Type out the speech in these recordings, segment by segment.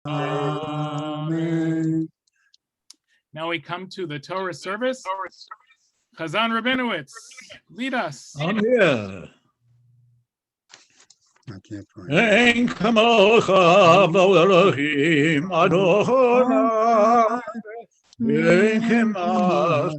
Amen. Now we come to the Torah service. Chazan Rabinowitz, lead us. I'm here. I can't find it. Ein kamocha Elohim Adonai, ein kemasecha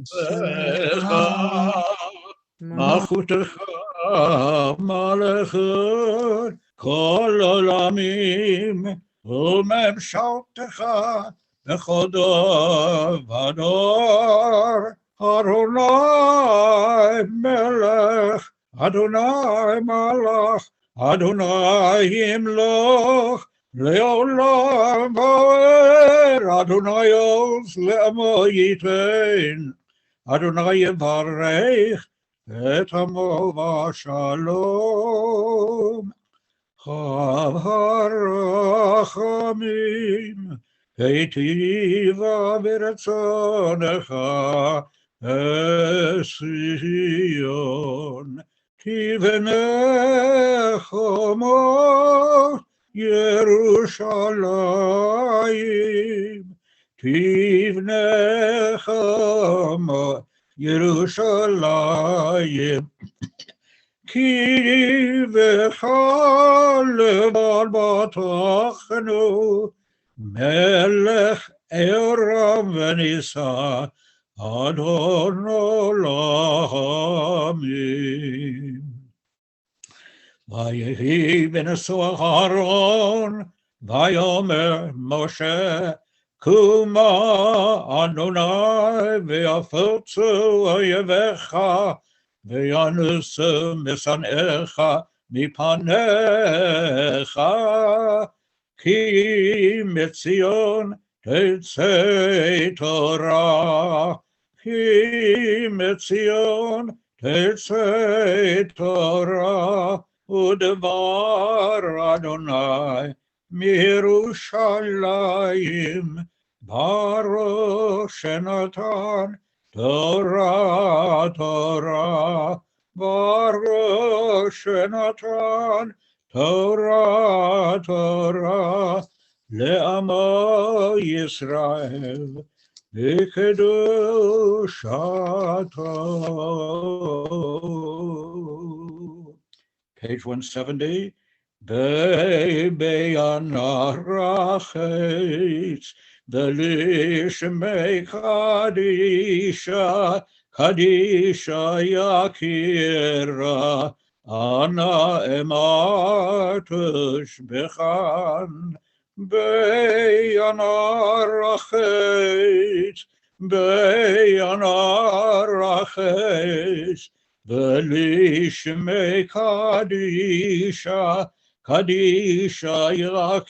malchutecha malachut kol olamim umemshaltecha b'chodor v'ador Adonai melech Adonai malach Adonai yimloch leolam vaed Adonai os le'amo yitein Adonai yevarech et amo v'shalom chav harachamim heitiva v'ratzonecha Sion Tivenechomo Yerushalayim Tivnechomo Yerushalayim Ki v'chal batachnu Melech Eram v'nisa Adon olamim. Vayehi b'nesu Aharon, vayomer Moshe, Kuma Adonai v'yafotzu oyevecha, v'yanusu misanecha mipanecha, ki mitzion Tetzei Torah, Ki Metzion, Tetzei Torah, Udevar Adonai, Mirushalayim, Baruch Shenatan, Torah, Torah, Baruch Shenatan, Torah, Torah, Le'amo Yisrael, V'kedushato. Page 170. Be'yanarachetz, V'lishmei Kadisha, Kadisha Yakira, Ana ematush bechan, Be'yanarachetz, Be'yanarachetz, V'lishmei Kadisha, Kadisha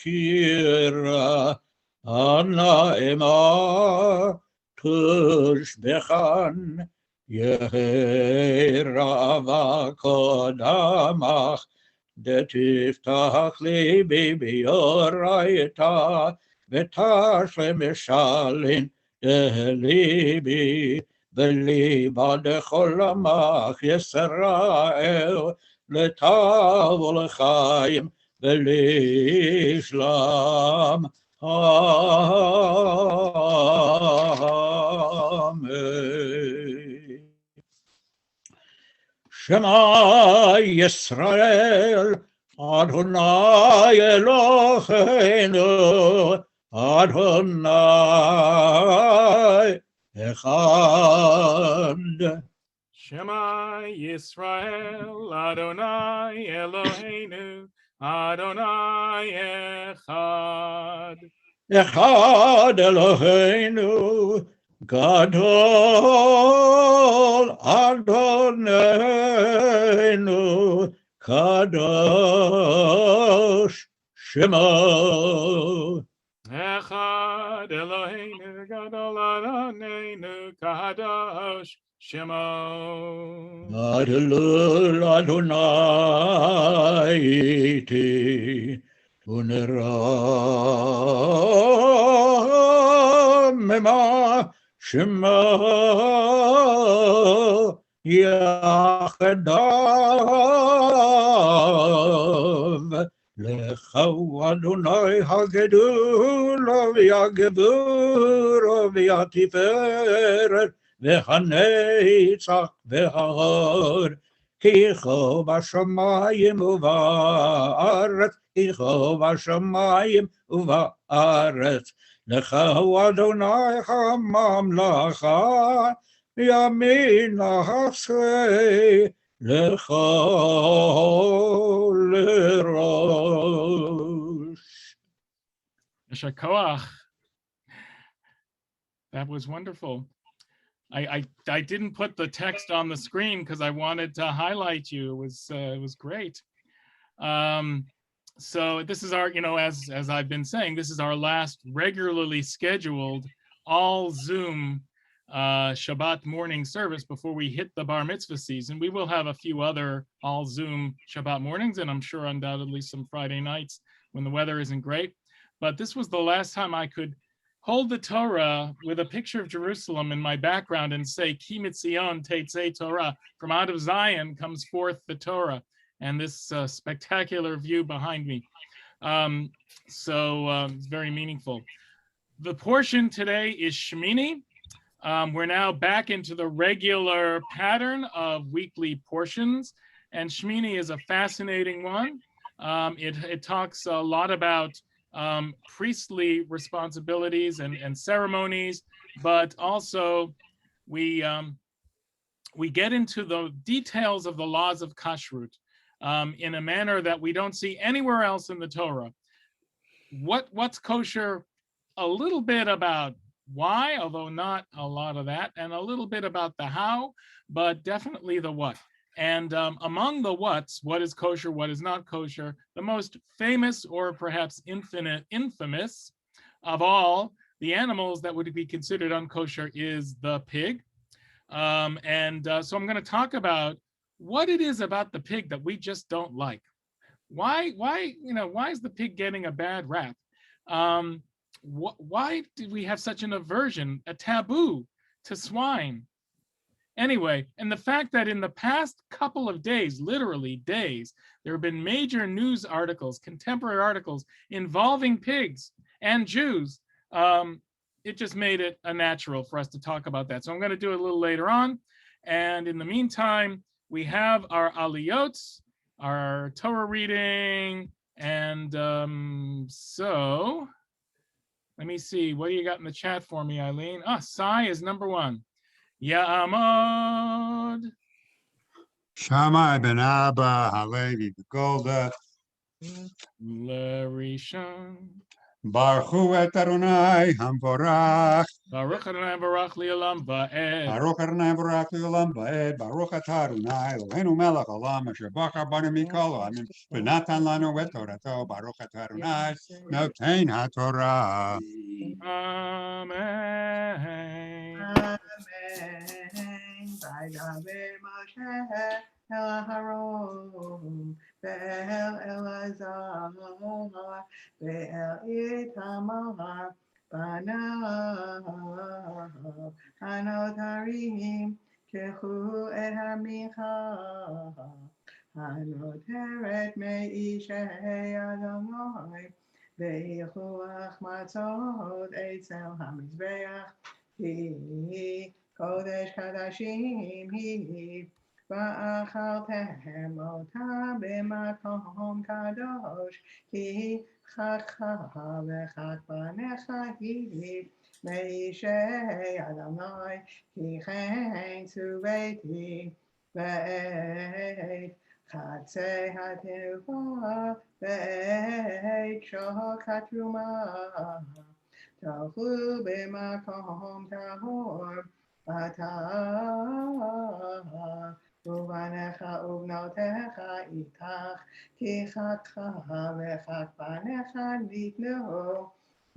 Yakira, Ana ema tushbechan, Yehirava kodamach, Detiftach libi biyoraita, V'tashle mishalin delibi, V'liba decholamach Yisrael, Letav u'lechaim, V'lishlam. Amen. Shema Yisrael, Adonai Eloheinu, Adonai Echad. Shema Yisrael, Adonai Eloheinu, Adonai Echad. Echad Eloheinu, Gadol Adonenu, Kadosh Shema. Echad Eloheinu, Gadol Adonenu, Kadosh Shema. Adonai Adonai iti, Unera Mema Shema Yachadav לך הוא אדוני הגדול והגבור והתפארת והנצח וההוד. כי כה בשמיים ובארץ, כי כה בשמיים ובארץ. לך הוא אדוני הממלכה, ימין נעשה לך לראש. Yasher koach. That was wonderful. I didn't put the text on the screen because I wanted to highlight you. It was great. So this is our, as I've been saying, this is our last regularly scheduled all Zoom Shabbat morning service before we hit the bar mitzvah season. We will have a few other all Zoom Shabbat mornings, and I'm sure undoubtedly some Friday nights when the weather isn't great. But this was the last time I could hold the Torah with a picture of Jerusalem in my background and say, Ki mitzion teitzei Torah, from out of Zion comes forth the Torah, and this spectacular view behind me. So it's very meaningful. The portion today is Shemini. We're now back into the regular pattern of weekly portions, and Shemini is a fascinating one. It talks a lot about priestly responsibilities and ceremonies, but also we get into the details of the laws of kashrut in a manner that we don't see anywhere else in the Torah. What's kosher? A little bit about why, although not a lot of that, and a little bit about the how, but definitely the what. And among the what's, what is kosher, what is not kosher, the most famous or perhaps infamous of all the animals that would be considered unkosher is the pig. So I'm going to talk about what it is about the pig that we just don't like. Why is the pig getting a bad rap? Why did we have such an aversion, a taboo to swine? Anyway, and the fact that in the past couple of days, literally days, there have been major news articles, contemporary articles involving pigs and Jews, it just made it a natural for us to talk about that. So I'm going to do it a little later on. And in the meantime, we have our aliyot, our Torah reading. And so let me see. What do you got in the chat for me, Eileen? Sai is number one. Ya'amod. Shammai ben Abba Halevi Begolda L'rishon. Baruchu et Adonai Hamvorach Baruch Adonai Baruch Li'olam Va'ed. Baruch Adonai Baruch Le'olam Va'ed Baruch atah Adonai Eloheinu melech olam asher bachar banu mikol ha'amim v'natan lanu et Torato Baruch atah Adonai noten haTorah. Amen. Amen. Vaydaber Moshe el Aharon ve'el Elazar ve'el Itamar banav hanotarim kechu et hamicha hanoteret me'ishei Adonai ve'yichuach matzot eitzel hamizbeach Hi Kodesh Kadashim Hi Va'achaltehem Otam B'makom Kadosh Ki Chachcha V'chach Banecha Hi Me'ishei Adonai Ki Chen Suveiti Ve'et Chatzei HaTenufa Ve'et Shohok HaTrumah Tohu b'makom tahor atah uvanecha uvnotecha itach ki chachcha v'chach banecha nitnu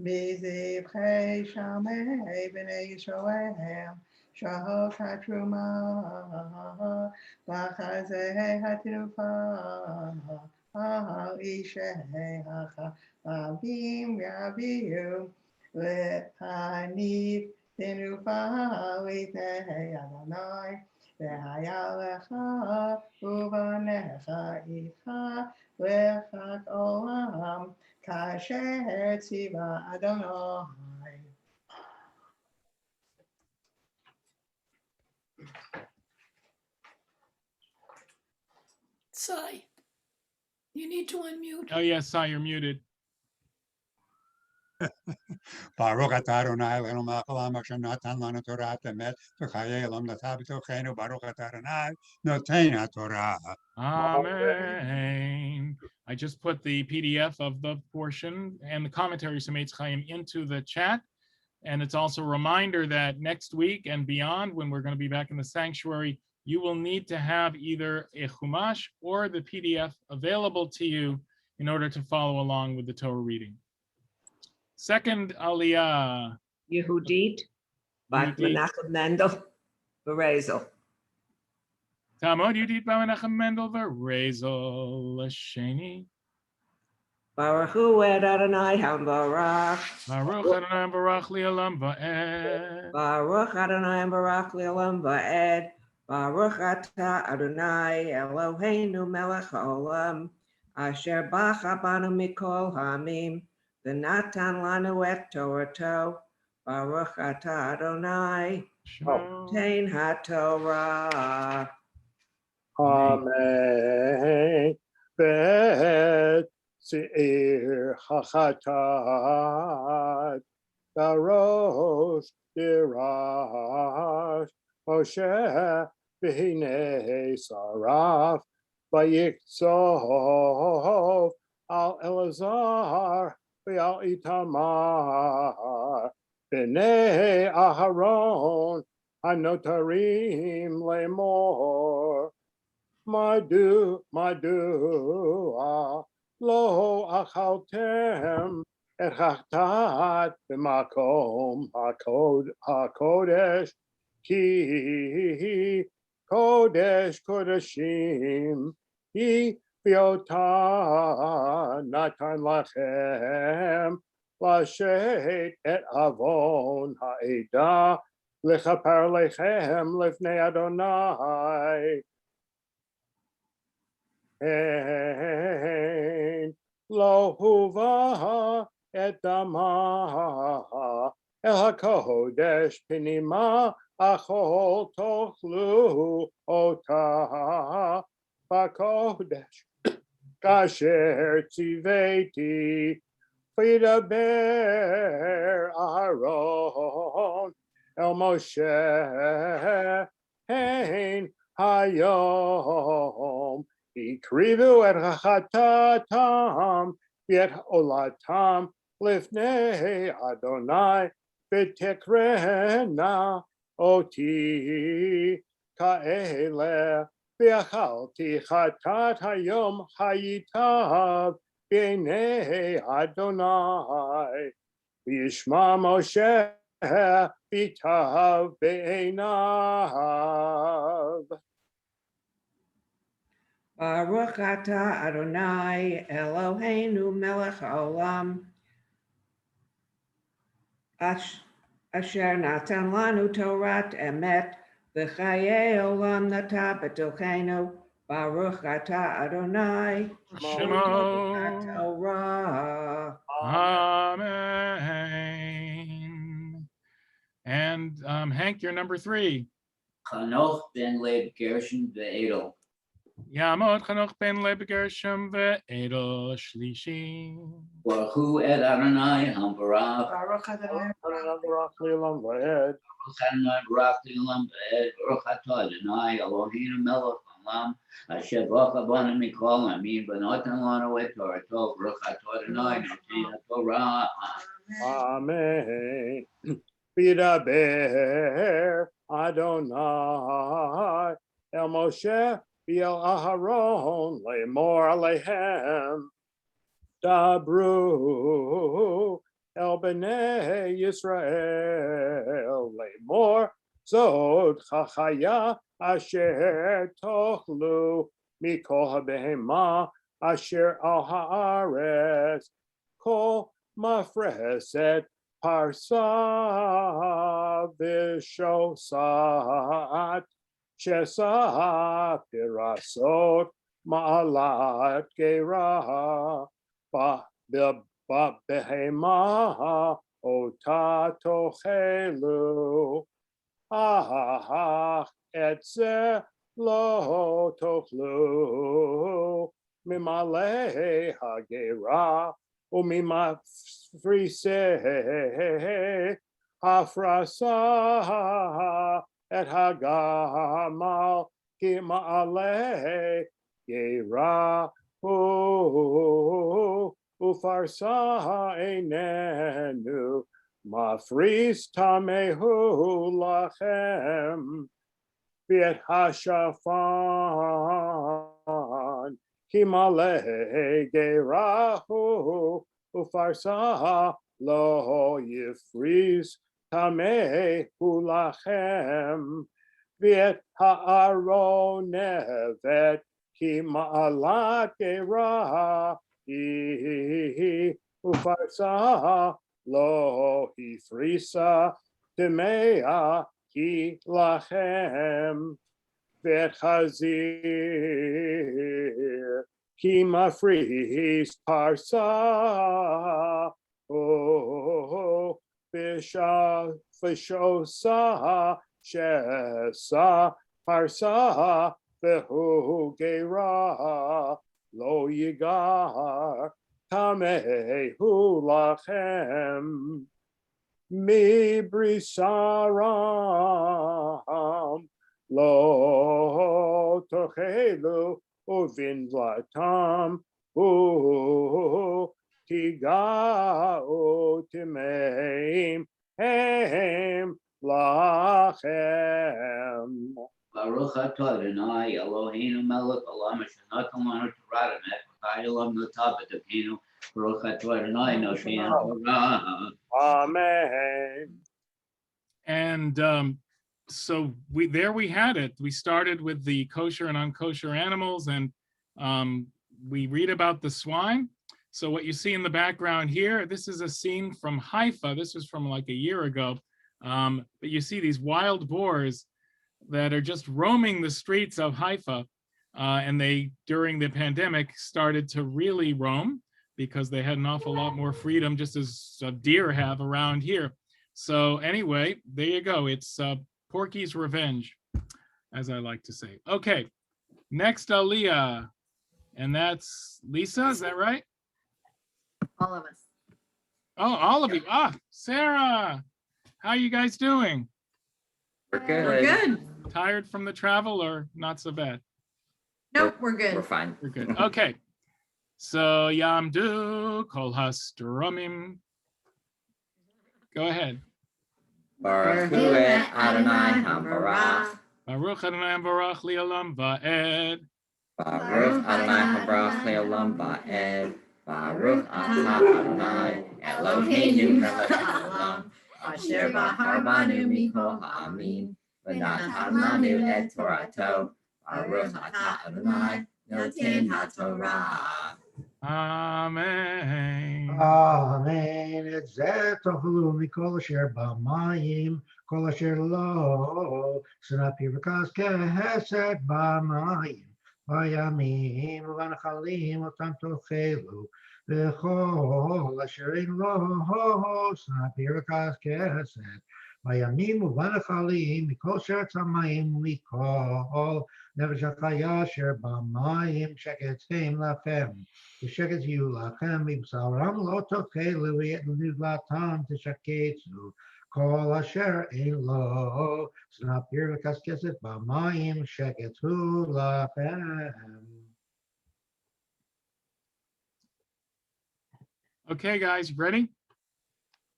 b'zivchei shamei b'nei Yisroel shahok hatrumah v'chazei hatrufa ishei hachavim yaviu Le'hanif tenufa litnei Adonai ve'haya lecha uvanecha itcha וחג עולם, כאשר ציווה אדוני. Sai, you need to unmute. Oh, yes, Sai, you're muted. Baruch atah Adonai Eloheinu melech haolam asher natan lanu Torah emet v'chayei olam natan b'tocheinu. Baruch atah Adonai noten haTorah. Amen. I just put the PDF of the portion and the commentary Sumeitz Chaim into the chat. And it's also a reminder that next week and beyond, when we're going to be back in the sanctuary, you will need to have either a Chumash or the PDF available to you in order to follow along with the Torah reading. Second Aliyah. Yehudit, Bat Yehudit. Menachem Mendel, Berezel. Talmud Yehudit Menachem Mendel Verezel Lasheni. Baruch Hu et Adonai HaBarach. Baruch Adonai Barach Li'olam Va'ed. Baruch Adonai Barach Li'olam Va'ed. Baruch Atah Adonai Eloheinu Melech HaOlam. Asher Bacha Banu Mikol Hamim. V'natan Lanu et Torato. Baruch Atah Adonai. Shema. Tein HaTorah. Amen. Bet Seir Hachatat Darosh Dirash Moshe V'hinei Saraf Vayiktzov Al Elazar V'al Itamar B'nei Aharon Hanotarim Lemor Madu, lo achaltem et chachtat b'makom hakodesh ki kodesh kodeshim hi biota natan lachem lashet et avon ha'eda lechaper lechem lefnei Adonai. Lo huva et dama el hakodesh pinima achol tochlu ota bakodesh kasher tziveti v'yidaber Aaron el Moshe hein hayom Ikrivu et chatatam v'et olatam lifnei Adonai v'tekrena oti ka'ele v'achalti chatat hayom hayitav b'nei Adonai v'yishma Moshe v'itav b'einav. Baruch atah Adonai Eloheinu melech haolam asher natan lanu Torat emet v'chayei olam nata b'tocheinu. Baruch atah Adonai Shema. Torah. Amen. And Hank, you're number 3. Chanoch ben Leib Gershon ve'edel. Yamot Chanoch ben Leib Gershom ve'edel shlishi. Baruch Hu et Adonai HaBarach. Baruch Adonai Baruch Le'olam Va'ed. Baruch Adonai Barach Li'olam Va'ed. Baruch Atah Adonai Eloheinu melech haolam. Asher bacha banu mikol hamim v'natan lanu et Torato. Baruch Atah Adonai noten haTorah. Amen. V'yidaber Adonai el Moshe v'el Aharon lemor alehem dabru el bnei Yisrael lemor zod chachaya asher tochlu mikol habehema asher al haaretz kol mafreset parsa v'shosat shesa pirasot Ma'alat Gera, Ba Behema, Ota Tochelu, Etze Lo Tochlu, Mimale Hagera, Umima Frise, Hafrasa, Et Hagamal, Kimale, Gera, Ufarsa Einenu, Mafris Tamehu Lachem, Viet Hashafan, Kimale Gerahu, Ufarsa Lo Yifris Tamehu Lachem, Viet Haaronevet, Kima'alat Gera, Ufarsa Lo Hifrisa Timea Ki Lachem, Vet Hazir Ki Mafris Parsa, Oh Fishosa Shesa Parsa Behu Gera Lo Yigar Tamehu Lachem Mi Brisaram Lo Tochelu Uvin Latam Tiga Timeim Hem Lachem. Baruch atah Adonai Eloheinu melech olam asher natan lanu Torah emet v'chai olam natav b'tokenu. Baruch atah Adonai notein Torah. Amen. And so we had it. We started with the kosher and unkosher animals, and we read about the swine. So what you see in the background here, this is a scene from Haifa. This was from like a year ago. But you see these wild boars that are just roaming the streets of Haifa. And they, during the pandemic, started to really roam because they had an awful lot more freedom, just as deer have around here. So anyway, there you go. It's Porky's Revenge, as I like to say. Okay, next Aliyah, and that's Lisa, is that right? All of us. Oh, all of you. Ah, Sarah, how are you guys doing? We're good. We're good. Tired from the travel or not so bad? Nope, we're good. We're fine. We're good. Okay. So Yamdu Kol Hastromim. Go ahead. Baruch Hu et Adonai HaBarach. Baruch Adonai Barach Li'olam Va'ed. Baruch Adonai HaBarach Le'olam Va'ed. Baruch Atah Adonai Eloheinu melech haolam asher bahar banu mikol ha'amim v'natan lanu et Torato. Baruch Atah Adonai noten haTorah. Amen. Amen. את זה תאכלו מכל אשר במים, כל אשר לא, סנפי רכז כהסת במים, בימים ובנחלים אותם תאכלו, וכל אשר אין לו, סנפי רכז כהסת, בימים ובנחלים, מכל שרץ המים ומכל נפש החיה אשר במים, שקט הם לכם. שקט יהיו לכם, מבשרם לא תאכלו, ואת נבלתם תשקצו, כל אשר אין לו, סנפיר וקשקשת במים, שקט הוא לכם. Okay, guys, ready?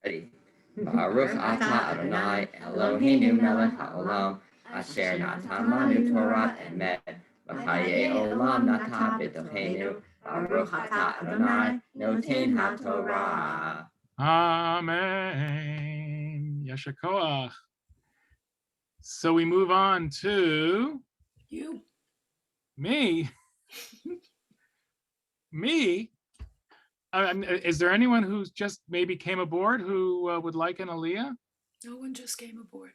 Ready. Baruch Atah Adonai Eloheinu melech haolam asher natan lanu Torah emet v'chayei olam natan b'tochenu. Baruch Atah Adonai noten haTorah. Amen. Yasher koach. So we move on to You. me. Me? Is there anyone who's just maybe came aboard who would like an Aliyah? No one just came aboard.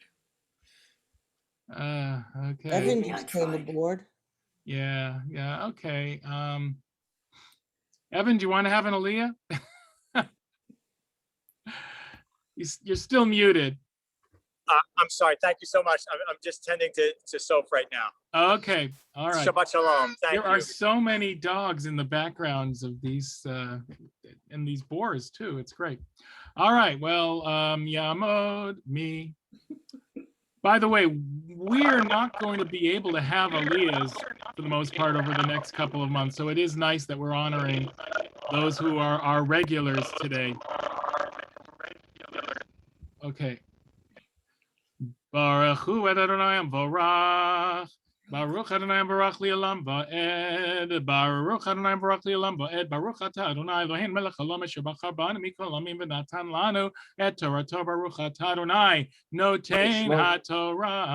Okay. Evan Maybe I just came tried. aboard. Yeah, okay. Evan, do you want to have an Aliyah? You're still muted. I'm sorry. Thank you so much. I'm just tending to Soph right now. Okay, all right. Shabbat shalom. Thank There you. are so many dogs in the backgrounds of these and these boars too. It's great. All right, well, Yamod me. By the way, we're not going to be able to have Aliyahs for the most part over the next couple of months. So it is nice that we're honoring those who are our regulars today. Okay. Baruch hu Adonai Baruch. Baruch Adonai Baruch Li'olam Va'ed. Baruch Adonai Baruch Li'olam Va'ed. Baruch Atah Adonai Eloheinu melech haolam asher bachar banu mikol ha'amim v'natan lanu et Torato. Baruch Atah Adonai notein haTorah.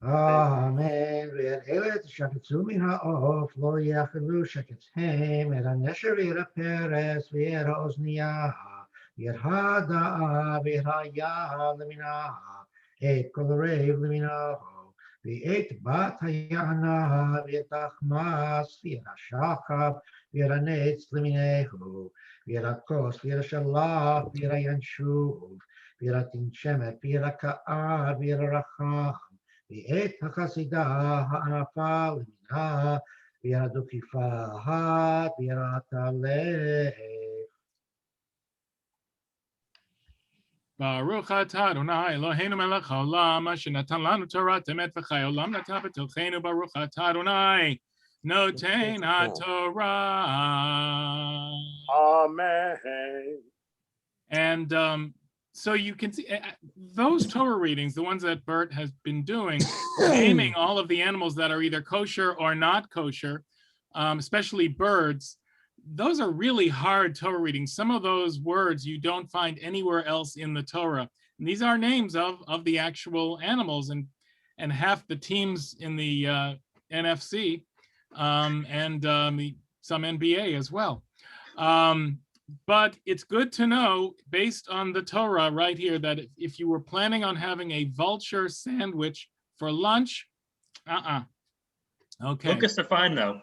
Amen. ואלה שחצו מן העוף לא יאכלו שקצהם, את הנשר ואת הפרס ואת האוזנייה, ואת הדעה ואת היד למינה, את כל הרב למינה, ואת בת היענה ואת החמס ואת השחב ואת הנץ למינהו, ואת הכוס ואת השלח ואת הינשוף, ואת התנשמת ואת הקעה ואת הרחם, ואת החסידה הענפה למינה, ואת הדוכיפה ואת הלב. Baruch atah Adonai Eloheinu melech haolam asher natan lanu Torah emet v'chai olam nata b'tocheinu. Baruch atah Adonai notein haTorah. Amen. And so you can see those Torah readings, the ones that Bert has been doing, naming all of the animals that are either kosher or not kosher, especially birds. Those are really hard Torah readings. Some of those words you don't find anywhere else in the Torah. And these are names of the actual animals and half the teams in the NFC and some NBA as well. But it's good to know, based on the Torah right here, that if you were planning on having a vulture sandwich for lunch, okay. Locusts are fine though.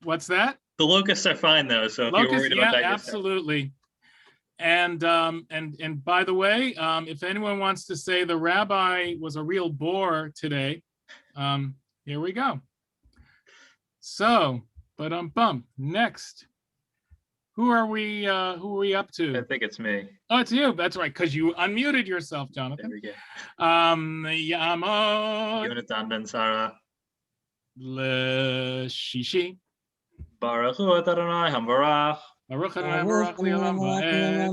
What's that? The locusts are fine though. So if you're worried about that, absolutely. And by the way, if anyone wants to say the rabbi was a real bore today, here we go. So, next. Who are we up to? I think it's me. Oh, it's you. That's right, because you unmuted yourself, Jonathan. There we go. Yamod Yonatan ben Sarah. Shishi. Baruch hu Adonai Hamvarach. Baruch Adonai Baruch Li'olam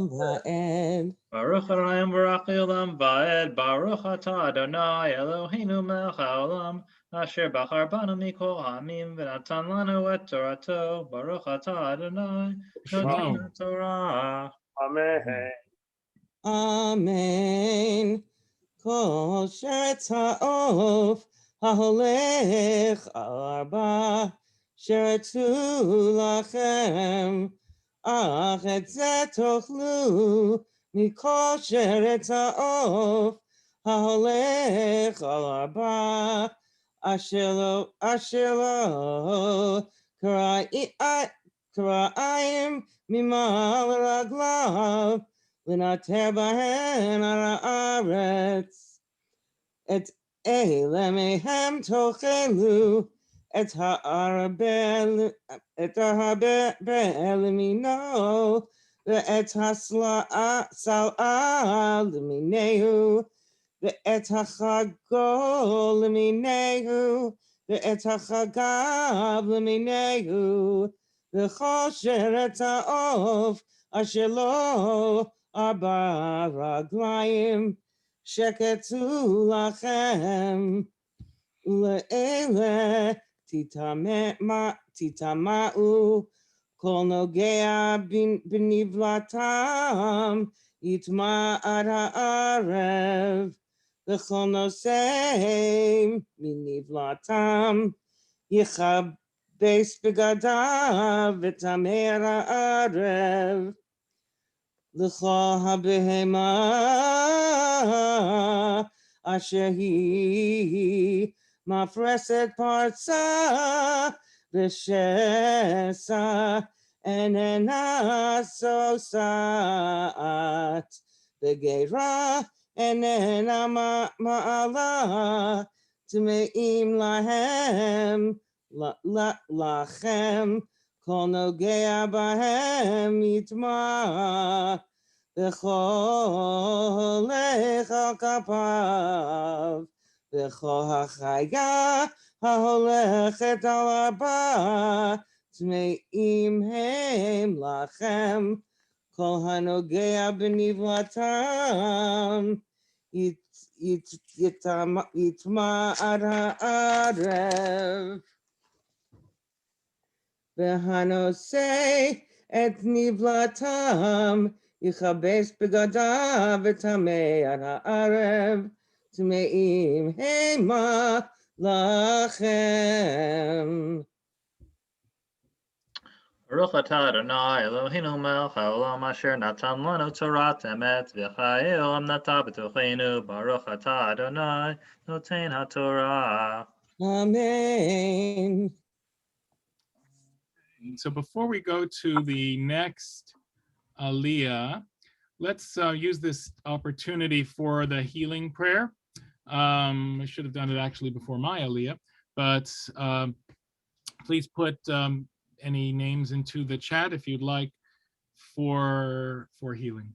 Va'ed. Baruch Adonai Baruch Li'olam Va'ed. Baruch atah Adonai Eloheinu melech haolam asher bachar banu mikol ha'amim v'natan lanu et Torato. Baruch atah Adonai notein haTorah. Amen. Amen. Kol sheretz ha'of ha'holech arba sheretzu lachem ach et ze tochlu mikol sheretz ha'of ha'holech arba asher lo kara'im mimal raglav l'nater bahen al haaretz et אלה מהם תאכלו את הרבה למינו ואת הסלעה למיניהו ואת החגו למיניהו ואת החגב למיניהו וכל שרת העוף אשר לו 4 רגליים שקצו לכם, ולאלה תטמאו, כל נוגע בנבלתם, יטמע עד הערב, וכל נושא מנבלתם, יכבס בגדיו וטמא עד הערב. לכל הבהמה אשר היא mafreset parsa v'shesa enena sosat v'geira enena ma'ala tmeim lahem lachem kol nogea bahem yitma v'chol lecha kapav v'chol hachaya haholechet al arba tmeim hem lachem kol hanogea b'nivlatam yitma ad ha'arev v'hanosei et nivlatam yichabes begadav v'tamei ad ha'arev tmeim hema lachem. Baruch atah Adonai Eloheinu melech haolam asher natan lanu Torah emet v'chayei olam nata b'tocheinu. Baruch atah Adonai noten haTorah. Amen. So before we go to the next Aliyah, let's use this opportunity for the healing prayer. I should have done it actually before my Aliyah, but please put any names into the chat if you'd like for healing.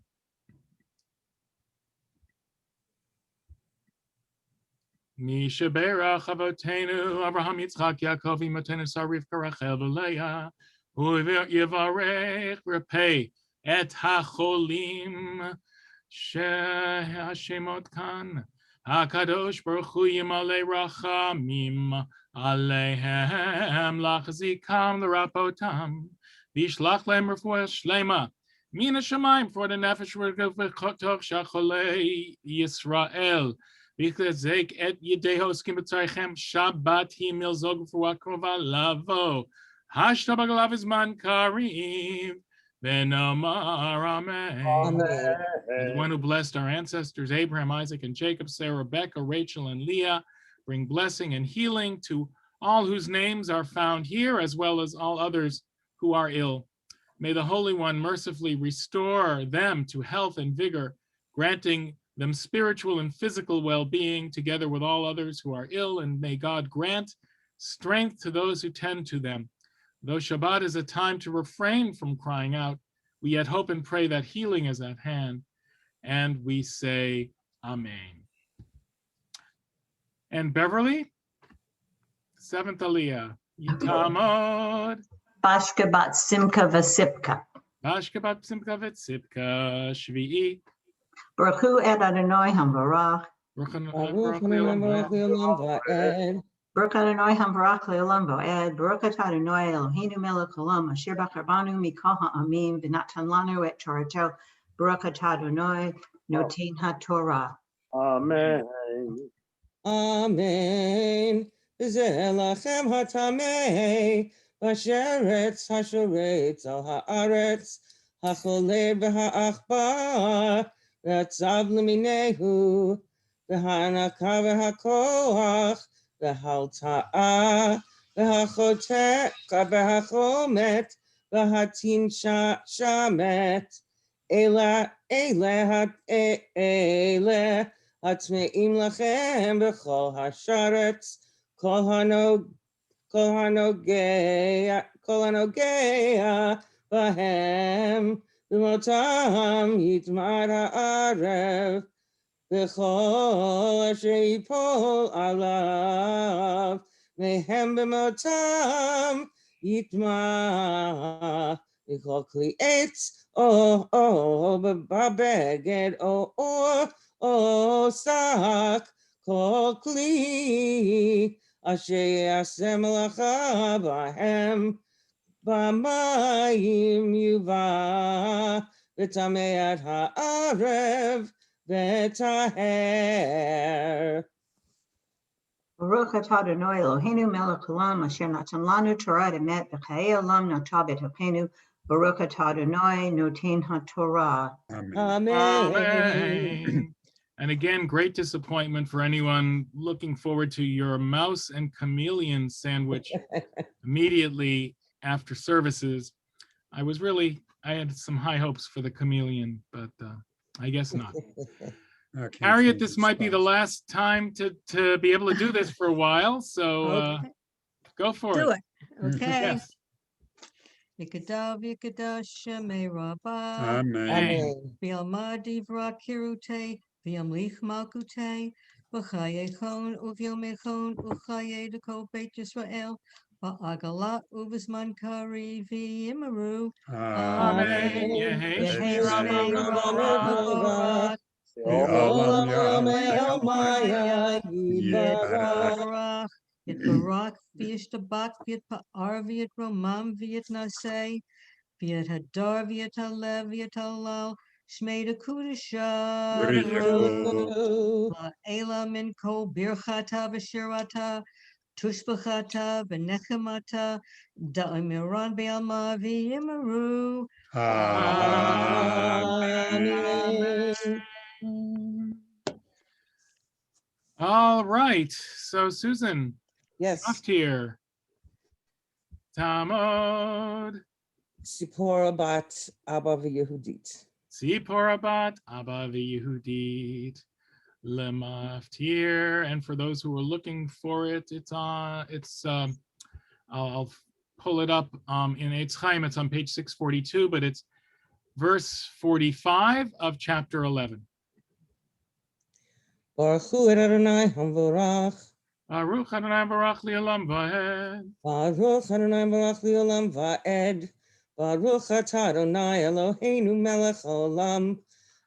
Misha Berach Avotenu Abraham Yitzchak Yaakov Imotenu Sarif Karachel V'Leah U'Yivarech Repei Et HaCholim Shehashemot Kan HaKadosh Baruch Hu Yimalei Rachamim Aleihem Lachzikam L'Rapotam Vishlach Lehem Refuah Shlema Mina Shamayim for the Nefesh V'Chotoch Shacholei Yisrael V'chazek et Yedehos Kimbutzaichem Shabbat Hi Milzog Refuah Krova Lavo Hashta Bagalav Izman Karim V'Nomar Amen. The one who blessed our ancestors Abraham, Isaac, and Jacob, Sarah, Rebecca, Rachel, and Leah, bring blessing and healing to all whose names are found here, as well as all others who are ill. May the Holy One mercifully restore them to health and vigor, granting them spiritual and physical well-being together with all others who are ill, and may God grant strength to those who tend to them. Though Shabbat is a time to refrain from crying out, we yet hope and pray that healing is at hand, and we say Amen. And Beverly, 7th Aliyah, Yitamod. Bashka bat simka v'sipka. Bashka bat simka v'sipka, Shvi'i. Baruch hu et Adonai hamvarach. Baruch Baruch Adonai hamvarach le'olam va'ed. Baruch atah Adonai Eloheinu melech haolam asher b'charbanu mikol ha'amim v'natan lanu et Torato. Baruch atah Adonai noten haTorah. Amen. Amen. V'zeh lachem hatamei v'asheretz hashoretz al haaretz hacholer v'haachbar v'atzav l'minehu v'hanaka v'hakoach v'halta'a v'hachomet v'hatin shamet ele atmeim lachem b'chol hasharetz kol hanogea bahem b'motam yitmar ha'arev v'chol asher yipol alav mehem b'motam yitmar v'chol kli etz b'beged sak kol kli asher yasem lacha bahem b'mayim yuva v'tamei ad ha'arev v'taher. Baruch atah Adonai Eloheinu melech haolam asher natan lanu Torah emet v'chayei olam nata b'tocheinu. Baruch atah Adonai noten haTorah. Amen. And again, great disappointment for anyone looking forward to your mouse and chameleon sandwich immediately after services. I had some high hopes for the chameleon, but I guess not. Okay, Harriet, change this the might be the spots. last time to be able to do this for a while, so Okay. go for Do it. it. Okay. Yes. Yikadav Yikadav Shemei Rabbah. Amen. V'yalma divra kirute, v'yamlich malkute, v'chayechon uvyomechon uchaye deko Beit Yisrael, v'agala uvizman kari v'yimaru. Amen. Yehi Shmei Rabbah. Olam Yitbarach, Yibarach. Yitbarach, V'yishtabach, V'yitpa'ar, V'yitromam, V'yitnaseh, V'yithadar, V'yitalev, V'yitalal, Shmei Dekudashah, Brichu. La'ela min kol birchata v'shirata, Tushbachata v'nechemata, Da'imiran be'alma v'yimaru. Amen. All right. So Susan. Yes. Haftir. Tamod. Sipora bat Abba v'Yehudit. Sipora bat Abba v'Yehudit. Lemaftir. And for those who are looking for it, I'll pull it up in Eitz Chaim. It's on page 642, but it's verse 45 of chapter 11. Baruch hu et Adonai hamvorach. Baruch Adonai Barach Li'olam Va'ed. Baruch Adonai Barach Li'olam Va'ed. Baruch atah Adonai Eloheinu melech haolam,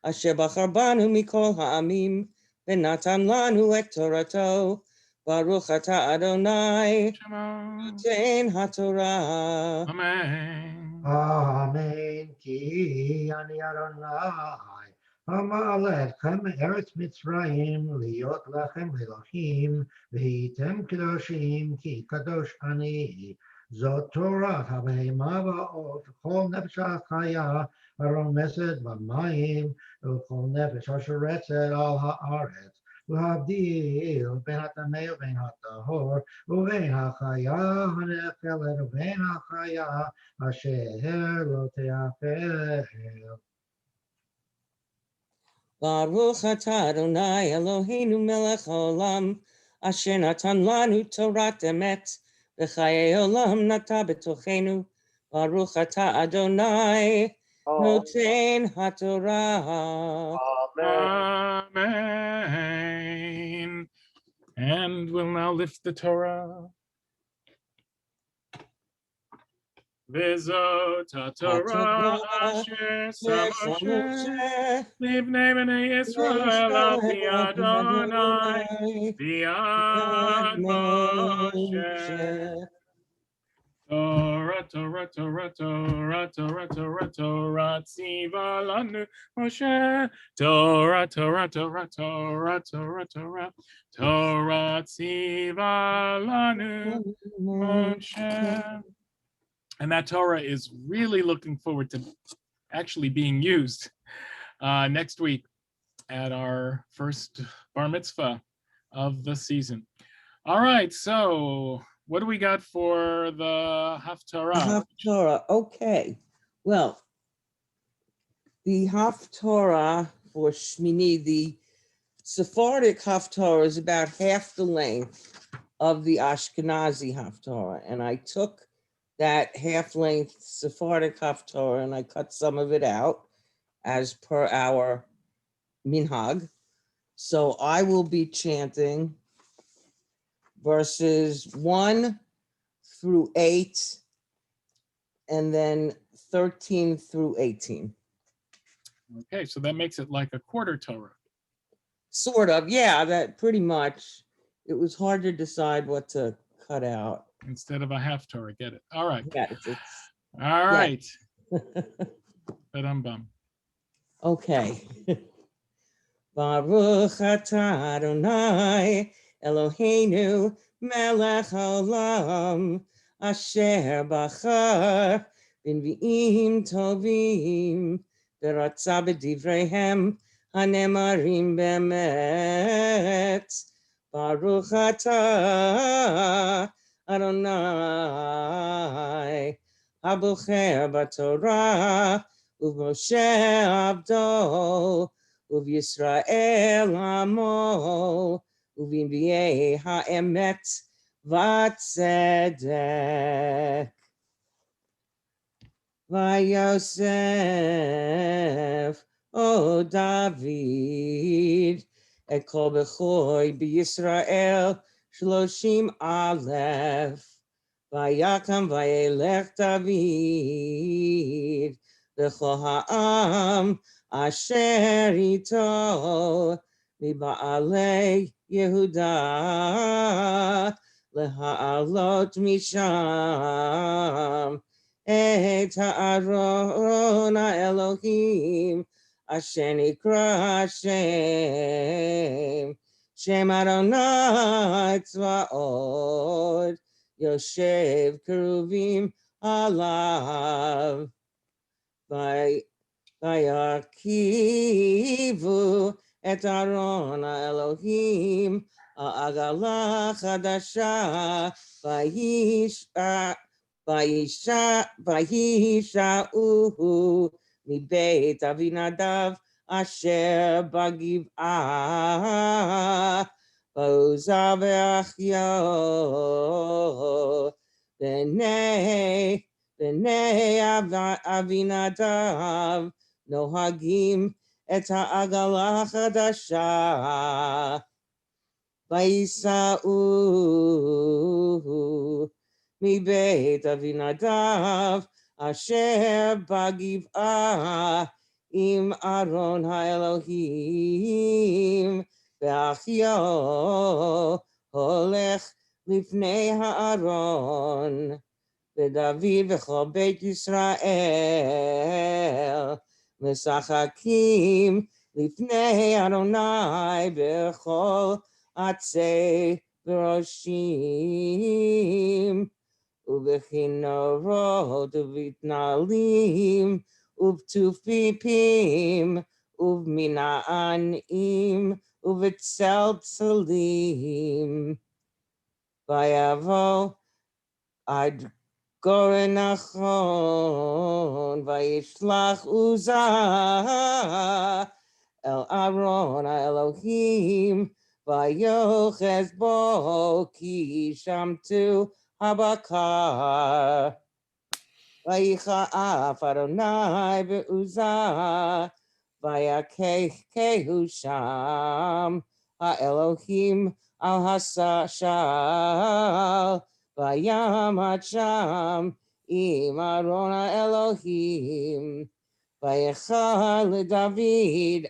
asher bachar banu mikol ha'amim, v'natan lanu et Torato. Baruch atah Adonai, noten haTorah. Amen. Amen. Ki ani Adonai. Amalekchem eretz Mitzrayim liot lachem Elohim v'hitem kedoshim ki kadosh ani. Zot Torah habehema va'ot kol nefesh chaya haromeset b'mayim u'kol nefesh asheretzet al haaretz. V'habdil ben hatamei u'ben hatahor u'ben hachaya hanefelet u'ben hachaya asher lo te'afel. Baruch atah Adonai Eloheinu melech haolam, asher natan lanu Torat emet, v'chayei olam nata b'tochenu. Baruch atah Adonai, noten haTorah. Amen. And we'll now lift the Torah. V'zot haTorah asher sa Moshe livnei b'nei Yisrael al pi Adonai v'yad Moshe. Torah, Torah, Torah, Torah, Torah, Torah, Torah, tziva lanu Moshe. Torah, Torah, Torah, Torah, Torah, Torah, Torah, tziva lanu Moshe. And that Torah is really looking forward to actually being used next week at our first bar mitzvah of the season. All right, so what do we got for the Haftarah? Haftarah, okay. Well, the Haftarah for Shmini, the Sephardic Haftarah is about half the length of the Ashkenazi Haftarah, and I took that half-length Sephardic Haftarah and I cut some of it out as per our minhag. So I will be chanting verses 1 through 8 and then 13 through 18. Okay, so that makes it like a quarter Torah. Sort of, yeah, that pretty much. It was hard to decide what to cut out. Instead of a half Torah, get it. All right. Yeah, all right. Ba-dum-bum. Okay. Baruch atah Adonai Eloheinu melech haolam asher bachar b'nvi'im tovim v'ratza b'divreihem הנאמרים באמת, ברוך אתה, אדוני, הבוחר בתורה, ובמשה עבדו, ובישראל עמו, ובנביאי האמת והצדק. ויוסף, או דוד, את כל בכוי בישראל 30,000. ויקם וילך דוד וכל העם אשר איתו מבעלי יהודה להעלות משם את הארון האלוהים אשר נקרא שם אדוני צבאות, יושב קרובים עליו. וירכיבו את ארון האלוהים על עגלה חדשה, וישעו מבית אבינדב אשר בגבעה, ועוזה ואחיו בני אבינדב נוהגים את העגלה החדשה. וייסעו מבית אבינדב אשר בגבעה עם ארון האלוהים, ואחיו הולך לפני הארון, ודוד וכל בית ישראל משחקים לפני אדוני בכל עצי בראשים, ובכינורות ובתנלים ובתופים ובמנענים ובצלצלים. ויבוא עד גורן נכון, וישלח עוזה אל ארון האלוהים, ויוחז בו כי שמטו הבקר. ויכעף אדוני בעוזה, ויכהו שם האלוהים על השער, ויעמד שם עם ארון האלוהים. ויחל לדוד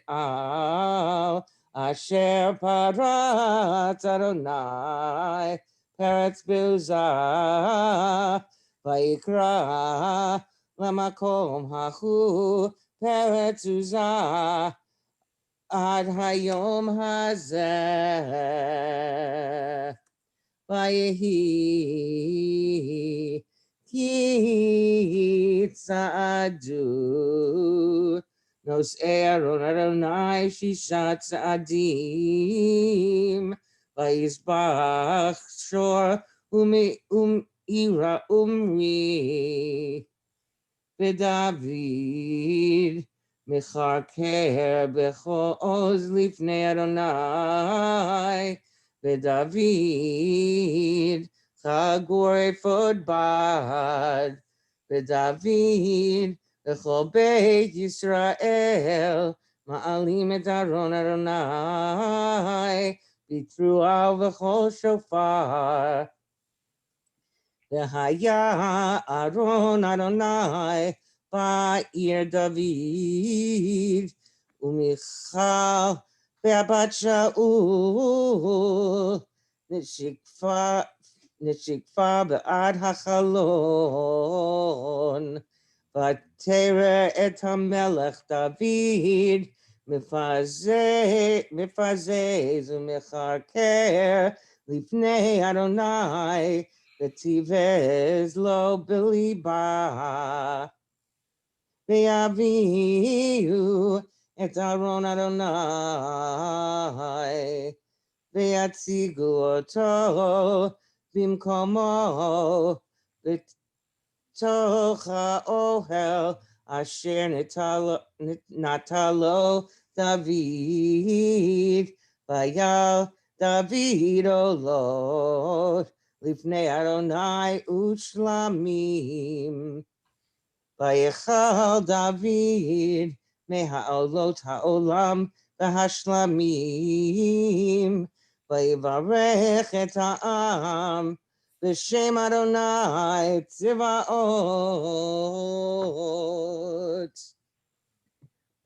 על אשר פרץ אדוני פרץ בעוזה, ויקרא למקום ההוא פרץ עוזה עד היום הזה. ויהי כי צעדו נושאי ארון אדוני 6 צעדים, ויזבח שור ומעירה ומרי, ודוד מכרכר בחוז לפני אדוני, ודוד חגור אפוד בד, ודוד וכל בית ישראל מעלים את ארון אדוני בתרועה ובכל שופר. והיה ארון אדוני בעיר דוד, ומיכל ובת שאול נשקפה בעד החלון, ותרא את המלך דוד מפזז ומכרכר לפני אדוני, ותיבז לו בליבה. ויביאו את אהרון אדוני, ויציגו אותו במקומו בתוך האוהל אשר נטע לו דוד, ויעל דוד עולות לפני אדוני ושלמים. ויכל דוד מהעולות העולם והשלמים, ויברך את העם בשם אדוני צבאות.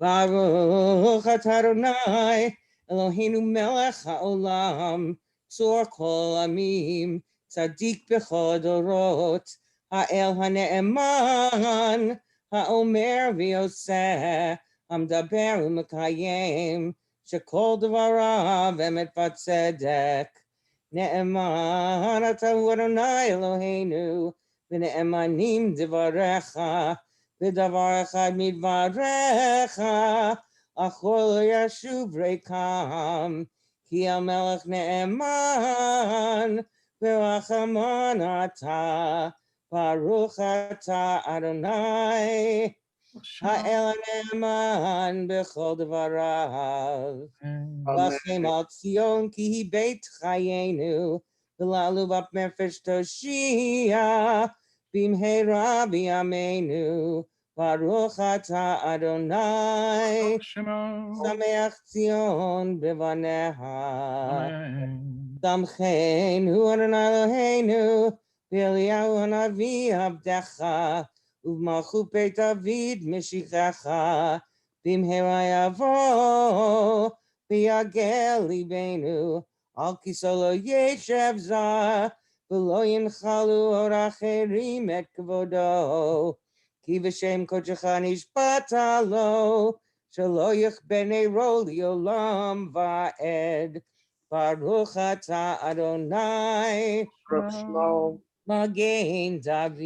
ברוך אתה אדוני אלוהינו מלך העולם, צור כל עמים, צדיק בכל דורות, האל הנאמן, האומר ועושה, המדבר ומקיים, שכל דבריו אמת וצדק. נאמן אתה הוא אדוני אלוהינו, ונאמנים דבריך, בדבר אחד מדבריך, אך לא ישוב ריקם, כי המלך נאמן, ורחמן אתה, ברוך אתה אדוני, האל הנאמן בכל דבריו. רחם על ציון כי היא בית חיינו, ולעלו בת נפש תושיע, במהרה בימינו. ברוך אתה אדוני, שמח ציון בבניה. שמחנו אדוני אלוהינו, באליהו הנביא עבדך, ובמלכות בית דוד משיחך, במהרה יבוא, ויגל ליבנו, על כיסא לא ישב זר, ולא ינחלו עוד אחרים את כבודו. כי בשם קודשך נשבעת לו, שלא יכבה נרו לעולם ועד. ברוך אתה אדוני, מגן דוד.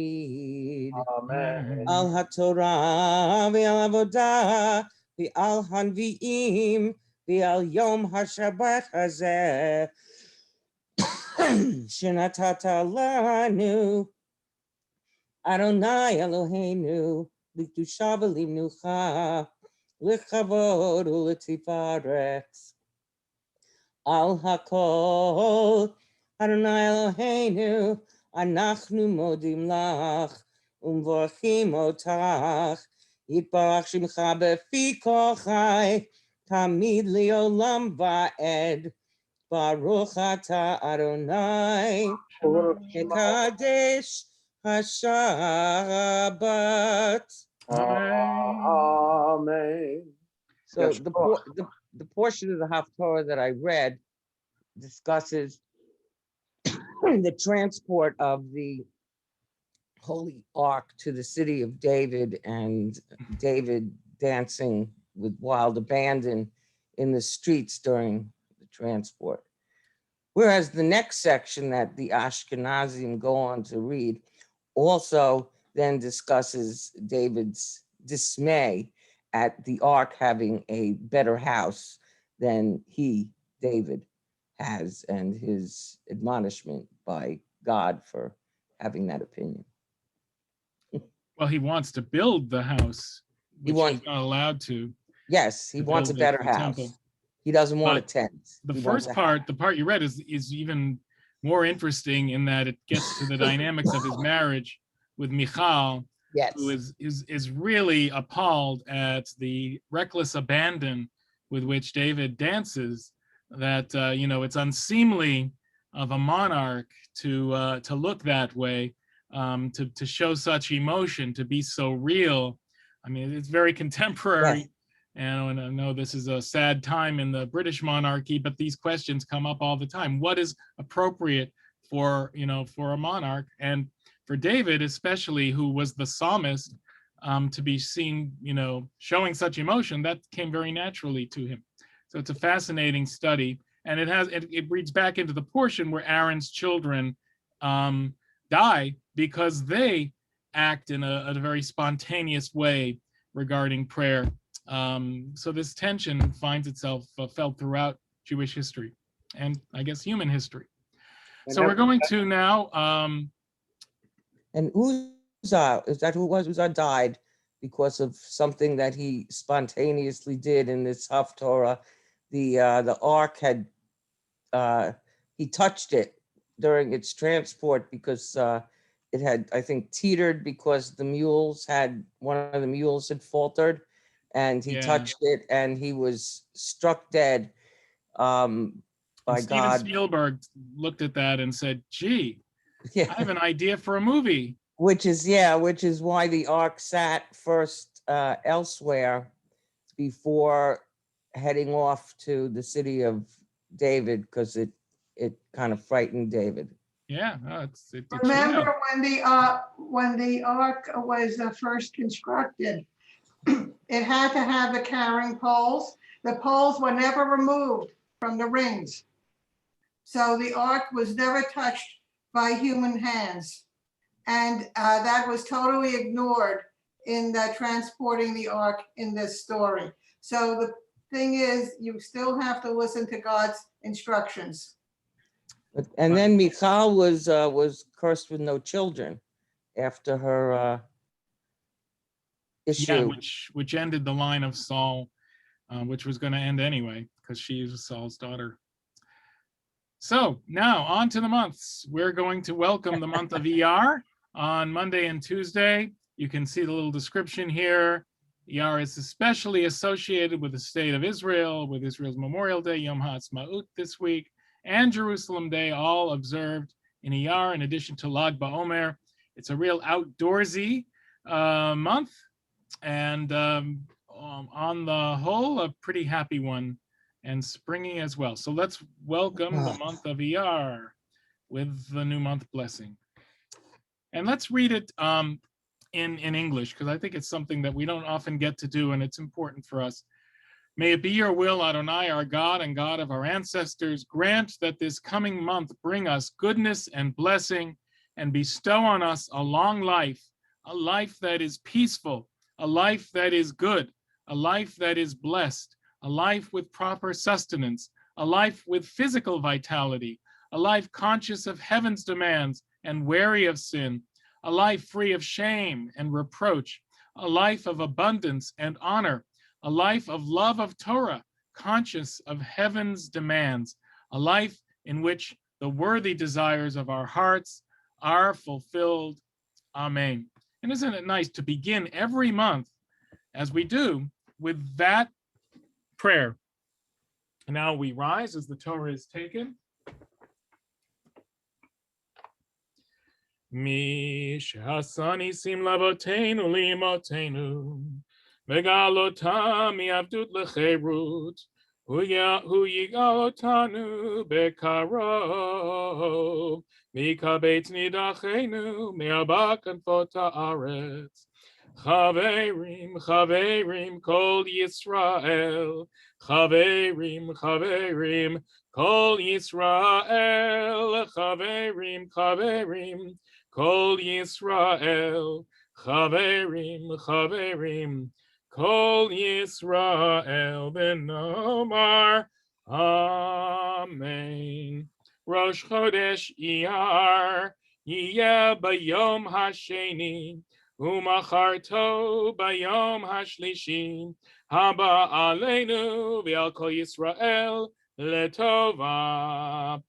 על התורה ועל עבודה ועל הנביאים ועל יום השבת הזה, שנתת לנו, אדוני אלוהינו, לקדושה ולמנוחה, לכבוד ולתפארת. על הכל, אדוני אלוהינו, אנחנו מודים לך ומברכים אותך, יתברך שמך בפי כל חי, תמיד לעולם ועד. ברוך אתה אדוני, מקדש Shabbat. Amen. So the portion of the Haftorah that I read discusses the transport of the Holy Ark to the city of David, and David dancing with wild abandon in the streets during the transport. Whereas the next section that the Ashkenazim go on to read also then discusses David's dismay at the ark having a better house than he, David, has, and his admonishment by God for having that opinion. Well, he wants to build the house, which he's not allowed to. Yes, he wants a better house. Temple. He doesn't want a tent. The first part, the part you read, is even more interesting in that it gets to the dynamics of his marriage with Michal, who is really appalled at the reckless abandon with which David dances. That it's unseemly of a monarch to look that way, to show such emotion, to be so real. I mean, it's very contemporary. Yes. And I know this is a sad time in the British monarchy, but these questions come up all the time. What is appropriate for a monarch, and for David especially, who was the psalmist, to be seen, showing such emotion? That came very naturally to him. So it's a fascinating study, and it reads back into the portion where Aaron's children die because they act in a very spontaneous way regarding prayer. So this tension finds itself felt throughout Jewish history and I guess human history. So we're going to now. And Uzzah, is that who it was? Uzzah died because of something that he spontaneously did in this Haftorah. The ark had, he touched it during its transport because it had, I think, teetered because one of the mules had faltered, and he touched it and he was struck dead by Steven God. Spielberg looked at that and said, gee, Yeah. I have an idea for a movie. Which is why the ark sat first elsewhere before heading off to the city of David, because it kind of frightened David. Yeah, no, it Remember when the ark was first constructed, it had to have the carrying poles. The poles were never removed from the rings. So the ark was never touched by human hands. And that was totally ignored in transporting the ark in this story. So the thing is, you still have to listen to God's instructions. And then Michal was cursed with no children after her issue. Yeah, which ended the line of Saul, which was going to end anyway, because she is Saul's daughter. So now on to the months. We're going to welcome the month of ER on Monday and Tuesday. You can see the little description here. ER is especially associated with the state of Israel, with Israel's Memorial Day, Yom HaAtzmaut this week, and Jerusalem Day, all observed in ER in addition to Lag BaOmer. It's a real outdoorsy month, and on the whole, a pretty happy one, and springy as well. So let's welcome the month of ER with the new month blessing. And let's read it in English, because I think it's something that we don't often get to do, and it's important for us. May it be your will, Adonai, our God and God of our ancestors, grant that this coming month bring us goodness and blessing, and bestow on us a long life, a life that is peaceful, a life that is good, a life that is blessed, a life with proper sustenance, a life with physical vitality, a life conscious of heaven's demands and wary of sin, a life free of shame and reproach, a life of abundance and honor, a life of love of Torah, conscious of heaven's demands, a life in which the worthy desires of our hearts are fulfilled. Amen. And isn't it nice to begin every month, as we do, with that prayer? And now we rise as the Torah is taken. Mi shehasani sim lavotenu limotenu, megalotam miavdut lecherut, hu yigalotanu bekarov, mikabetz nidachenu me'arba kanfot haaretz. Chaverim, chaverim, kol Yisrael, chaverim, chaverim, kol Yisrael, chaverim, chaverim, kol Yisrael, chaverim, chaverim, kol Yisrael, v'nomar, Amen. Rosh Chodesh Iyar, yiyeh bayom hasheni, Umacharto bayom hashlishi, haba aleinu v'al kol Yisrael letova.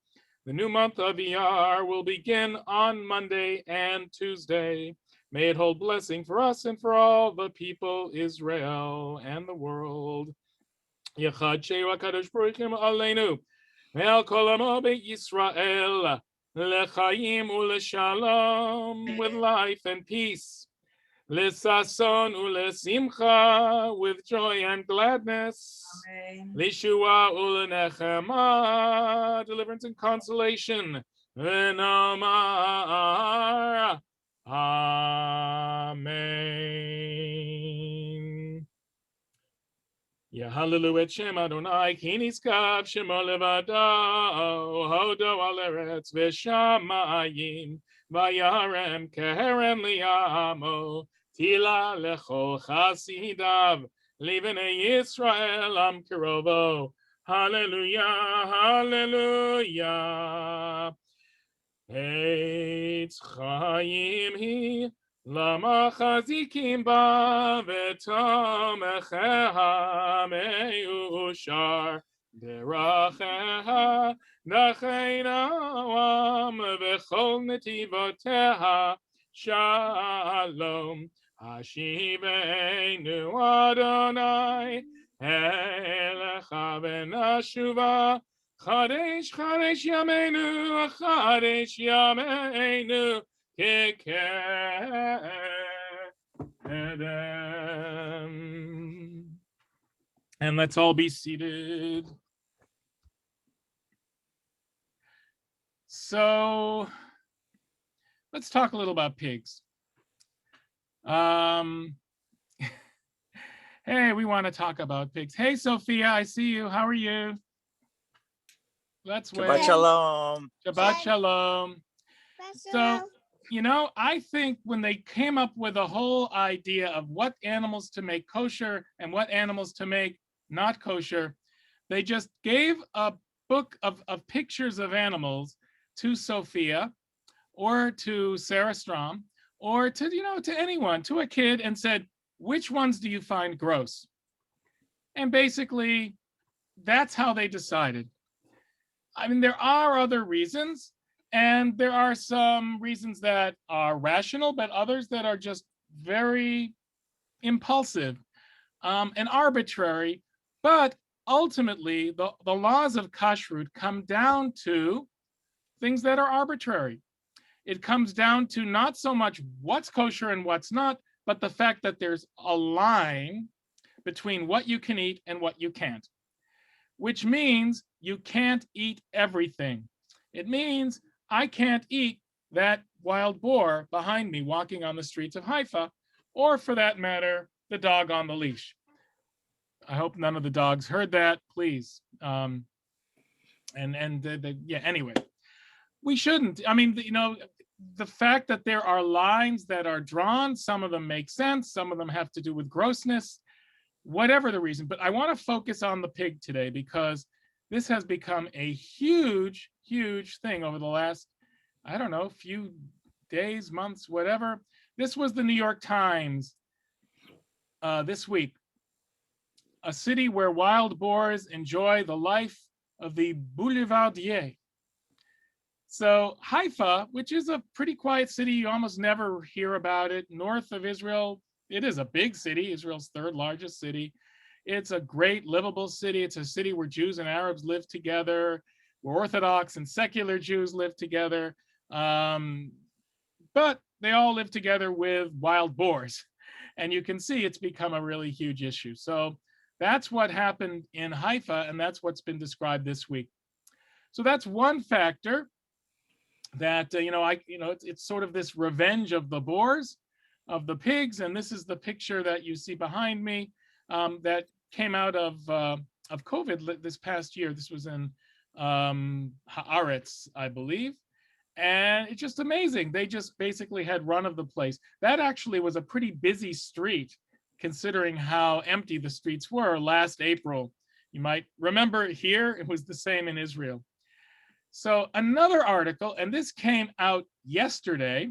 The new month of Iyar will begin on Monday and Tuesday. May it hold blessing for us and for all the people, Israel and the world. Yechad Sheu HaKadosh Baruch Hu aleinu ve'al kol amo beit Yisrael lechaim u'leshalom, with life and peace. L'sason u'lesimcha, with joy and gladness. L'shua u'lenechema, deliverance and consolation. V'nomar, Amen. Yahallelu et Shem Adonai, ki niskav shemo levado, hodo al eretz v'shamayim, vayarem keren liyamo, tila lechol chasidav, Livnei Yisrael am kirovo. Hallelujah, hallelujah. Eitz chayim hi lama chazikim ba v'tomecheha meushar deracheha nacheinam v'chol netivoteha shalom Hashivenu Adonai elecha v'nashuva Chadesh, Chadesh Yameinu, Chadesh Yameinu, Kekedem. And let's all be seated. So let's talk a little about pigs. Hey, we want to talk about pigs. Hey, Sophia, I see you. How are you? Let's wait. Shabbat shalom. Shabbat shalom. So, you know, I think when they came up with a whole idea of what animals to make kosher and what animals to make not kosher, they just gave a book of pictures of animals to Sophia or to Sarah Strom or to, you know, to anyone, to a kid, and said, which ones do you find gross? And basically, that's how they decided. I mean, there are other reasons, and there are some reasons that are rational, but others that are just very impulsive and arbitrary. But ultimately, the laws of kashrut come down to things that are arbitrary. It comes down to not so much what's kosher and what's not, but the fact that there's a line between what you can eat and what you can't, which means you can't eat everything. It means I can't eat that wild boar behind me walking on the streets of Haifa, or for that matter, the dog on the leash. I hope none of the dogs heard that, please. Yeah, anyway, we shouldn't. I mean, you know, the fact that there are lines that are drawn, some of them make sense, some of them have to do with grossness, whatever the reason. But I want to focus on the pig today because this has become a huge, huge thing over the last, I don't know, few days, months, whatever. This was the New York Times this week. A city where wild boars enjoy the life of the boulevardier. So Haifa, which is a pretty quiet city, you almost never hear about it, north of Israel. It is a big city, Israel's third largest city. It's a great livable city. It's a city where Jews and Arabs live together, where Orthodox and secular Jews live together. But they all live together with wild boars. And you can see it's become a really huge issue. So that's what happened in Haifa, and that's what's been described this week. So that's one factor that, it's sort of this revenge of the boars, of the pigs. And this is the picture that you see behind me that came out of COVID this past year. This was in Haaretz, I believe. And it's just amazing. They just basically had run of the place. That actually was a pretty busy street, considering how empty the streets were last April. You might remember here, it was the same in Israel. So another article, and this came out yesterday.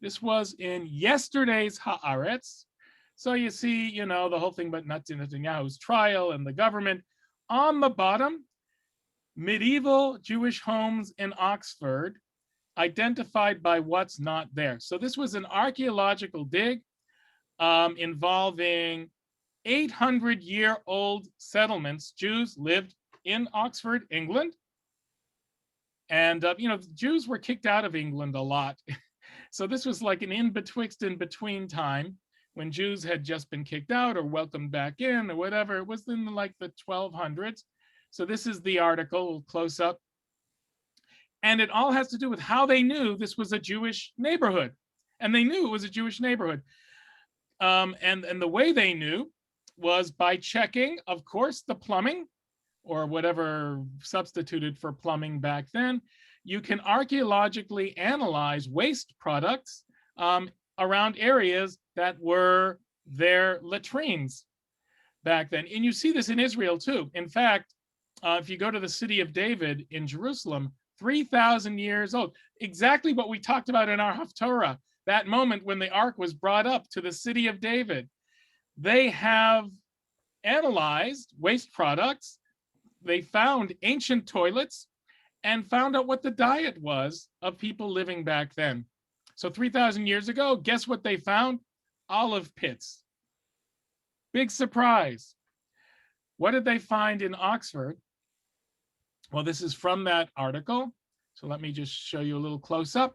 This was in yesterday's Haaretz. So you see, the whole thing about Netanyahu's trial and the government. On the bottom, medieval Jewish homes in Oxford identified by what's not there. So this was an archaeological dig involving 800-year-old settlements. Jews lived in Oxford, England. And, Jews were kicked out of England a lot. So this was like an in-between time when Jews had just been kicked out or welcomed back in or whatever. It was in like the 1200s. So this is the article, close up. And it all has to do with how they knew this was a Jewish neighborhood. And they knew it was a Jewish neighborhood. And the way they knew was by checking, of course, the plumbing, or whatever substituted for plumbing back then. You can archaeologically analyze waste products around areas that were their latrines. back then. And you see this in Israel too. In fact, if you go to the city of David in Jerusalem, 3,000 years old, exactly what we talked about in our Haftorah, that moment when the ark was brought up to the city of David. They have analyzed waste products. They found ancient toilets and found out what the diet was of people living back then. So 3,000 years ago, guess what they found? Olive pits. Big surprise. What did they find in Oxford? Well, this is from that article. So let me just show you a little close up.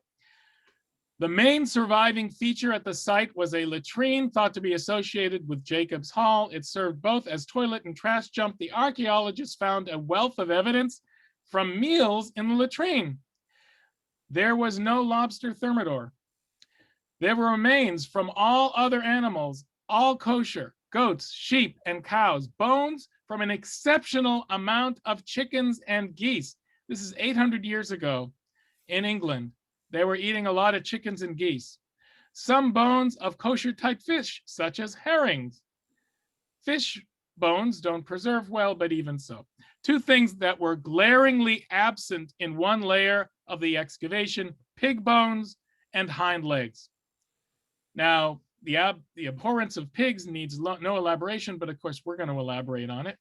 The main surviving feature at the site was a latrine thought to be associated with Jacob's Hall. It served both as toilet and trash dump. The archaeologists found a wealth of evidence from meals in the latrine. There was no lobster thermidor. There were remains from all other animals, all kosher, goats, sheep, and cows, bones from an exceptional amount of chickens and geese. This is 800 years ago in England. They were eating a lot of chickens and geese. Some bones of kosher-type fish, such as herrings. Fish bones don't preserve well, but even so. Two things that were glaringly absent in one layer of the excavation: pig bones and hind legs. Now, the abhorrence of pigs needs no elaboration, but of course we're going to elaborate on it.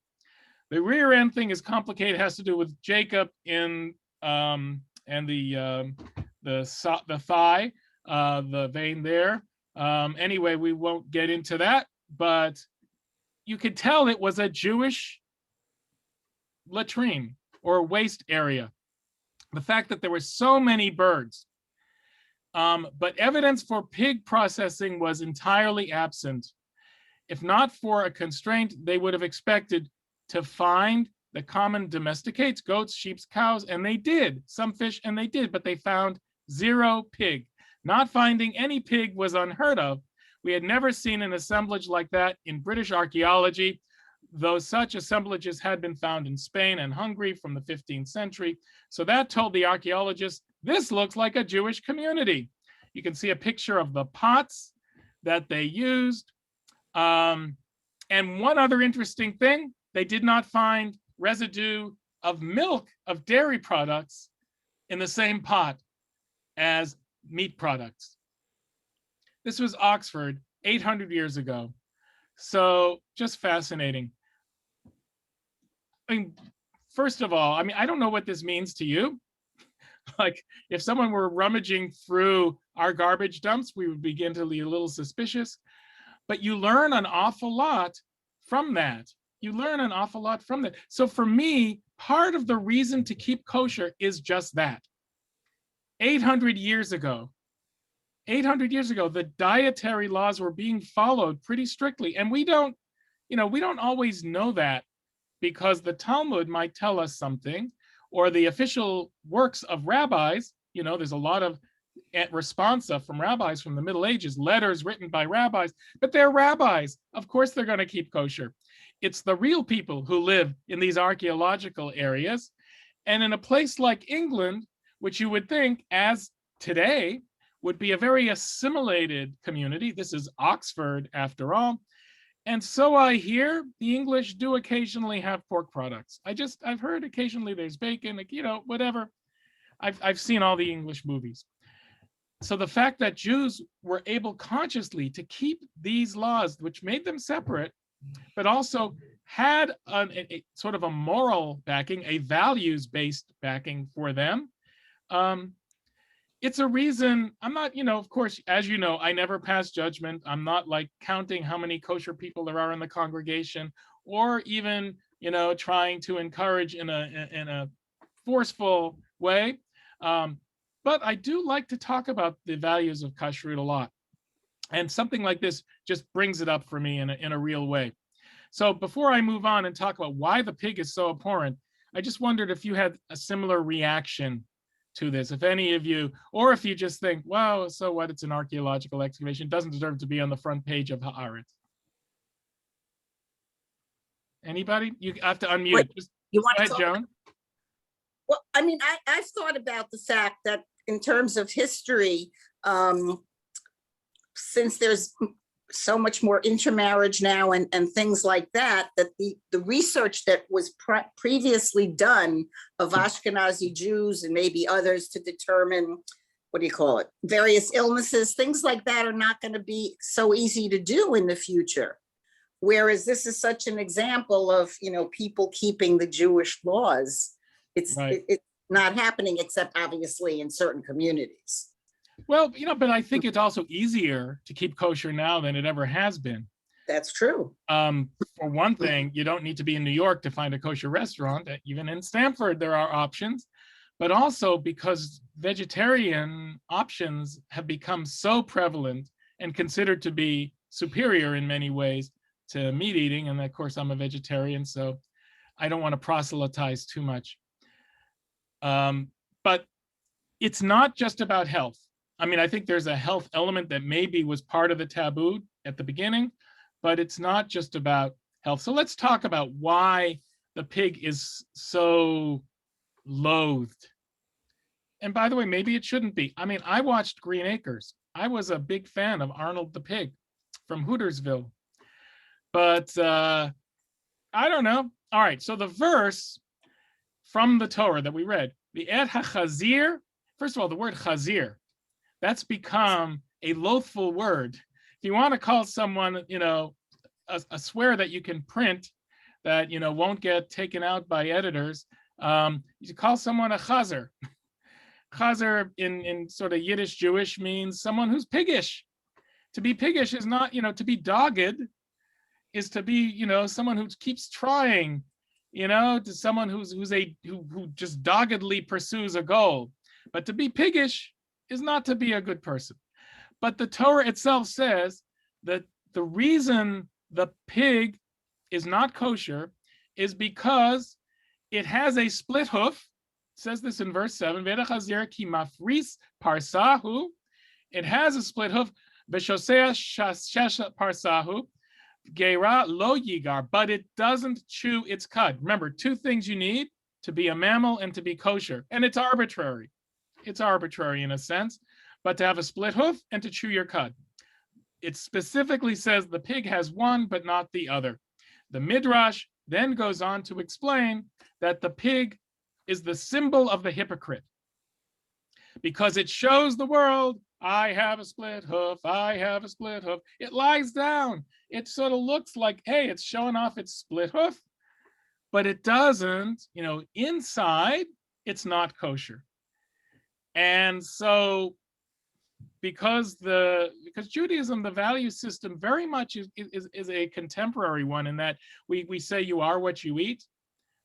The rear end thing is complicated. It has to do with Jacob and the thigh, the vein there. Anyway, we won't get into that, but you could tell it was a Jewish latrine or waste area. The fact that there were so many birds, but evidence for pig processing was entirely absent. If not for a constraint, they would have expected to find the common domesticates, goats, sheep, cows, and they did. Some fish, and they did, but they found zero pig. Not finding any pig was unheard of. We had never seen an assemblage like that in British archaeology, though such assemblages had been found in Spain and Hungary from the 15th century. So that told the archaeologists, this looks like a Jewish community. You can see a picture of the pots that they used. And one other interesting thing, they did not find residue of milk, of dairy products, in the same pot as meat products. This was Oxford 800 years ago. So just fascinating. I mean, first of all, I don't know what this means to you. Like, if someone were rummaging through our garbage dumps, we would begin to be a little suspicious. But you learn an awful lot from that. You learn an awful lot from that. So for me, part of the reason to keep kosher is just that. 800 years ago, the dietary laws were being followed pretty strictly. And we don't always know that, because the Talmud might tell us something, or the official works of rabbis. There's a lot of responsa from rabbis from the Middle Ages, letters written by rabbis, but they're rabbis. Of course they're going to keep kosher. It's the real people who live in these archaeological areas. And in a place like England, which you would think, as today, would be a very assimilated community. This is Oxford, after all. And so I hear the English do occasionally have pork products. I've heard occasionally there's bacon, whatever. I've seen all the English movies. So the fact that Jews were able consciously to keep these laws, which made them separate, but also had a sort of a moral backing, a values-based backing for them, it's a reason. I'm not, of course, as you know, I never pass judgment. I'm not like counting how many kosher people there are in the congregation, or even, trying to encourage in a forceful way. But I do like to talk about the values of kashrut a lot. And something like this just brings it up for me in a real way. So before I move on and talk about why the pig is so abhorrent, I just wondered if you had a similar reaction to this, if any of you, or if you just think, wow, so what, it's an archaeological excavation, doesn't deserve to be on the front page of Haaretz. Anybody? You have to unmute. Wait, just you want go to ahead, talk? Joan. Well, I've thought about the fact that in terms of history, since there's so much more intermarriage now and things like that, that the research that was previously done of Ashkenazi Jews and maybe others to determine, what do you call it, various illnesses, things like that are not going to be so easy to do in the future. Whereas this is such an example of, people keeping the Jewish laws. It's not happening, except obviously in certain communities. Well, but I think it's also easier to keep kosher now than it ever has been. That's true. For one thing, you don't need to be in New York to find a kosher restaurant. Even in Stanford, there are options. But also because vegetarian options have become so prevalent and considered to be superior in many ways to meat eating. And of course, I'm a vegetarian, so I don't want to proselytize too much. But it's not just about health. I mean, I think there's a health element that maybe was part of the taboo at the beginning, but it's not just about health. So let's talk about why the pig is so loathed. And by the way, maybe it shouldn't be. I mean, I watched Green Acres. I was a big fan of Arnold the Pig from Hootersville. But I don't know. All right, so the verse from the Torah that we read, the Et HaChazir, first of all, the word chazir, that's become a loathful word. If you want to call someone, a swear that you can print that, won't get taken out by editors, you call someone a chazer. Chazer in sort of Yiddish Jewish means someone who's piggish. To be piggish is not, to be dogged is to be, someone who keeps trying, to someone who just doggedly pursues a goal. But to be piggish is not to be a good person. But the Torah itself says that the reason the pig is not kosher is because it has a split hoof. It says this in verse 7, Veda chazir ki mafris parsahu. It has a split hoof, V'shosea shesha parsahu, Geira lo yigar, but it doesn't chew its cud. Remember, two things you need to be a mammal and to be kosher. And it's arbitrary. It's arbitrary in a sense, but to have a split hoof and to chew your cud. It specifically says the pig has one, but not the other. The Midrash then goes on to explain that the pig is the symbol of the hypocrite because it shows the world, I have a split hoof, I have a split hoof. It lies down. It sort of looks like, hey, it's showing off its split hoof, but it doesn't, inside, it's not kosher. And so because Judaism, the value system very much is a contemporary one in that we say you are what you eat.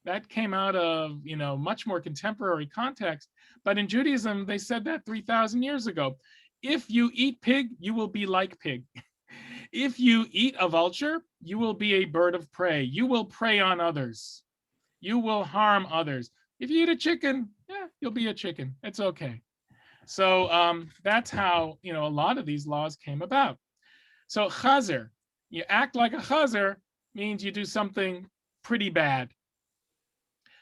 That came out of, much more contemporary context. But in Judaism, they said that 3,000 years ago. If you eat pig, you will be like pig. If you eat a vulture, you will be a bird of prey. You will prey on others. You will harm others. If you eat a chicken, you'll be a chicken. It's okay. So that's how, a lot of these laws came about. So chazer, you act like a chazer means you do something pretty bad.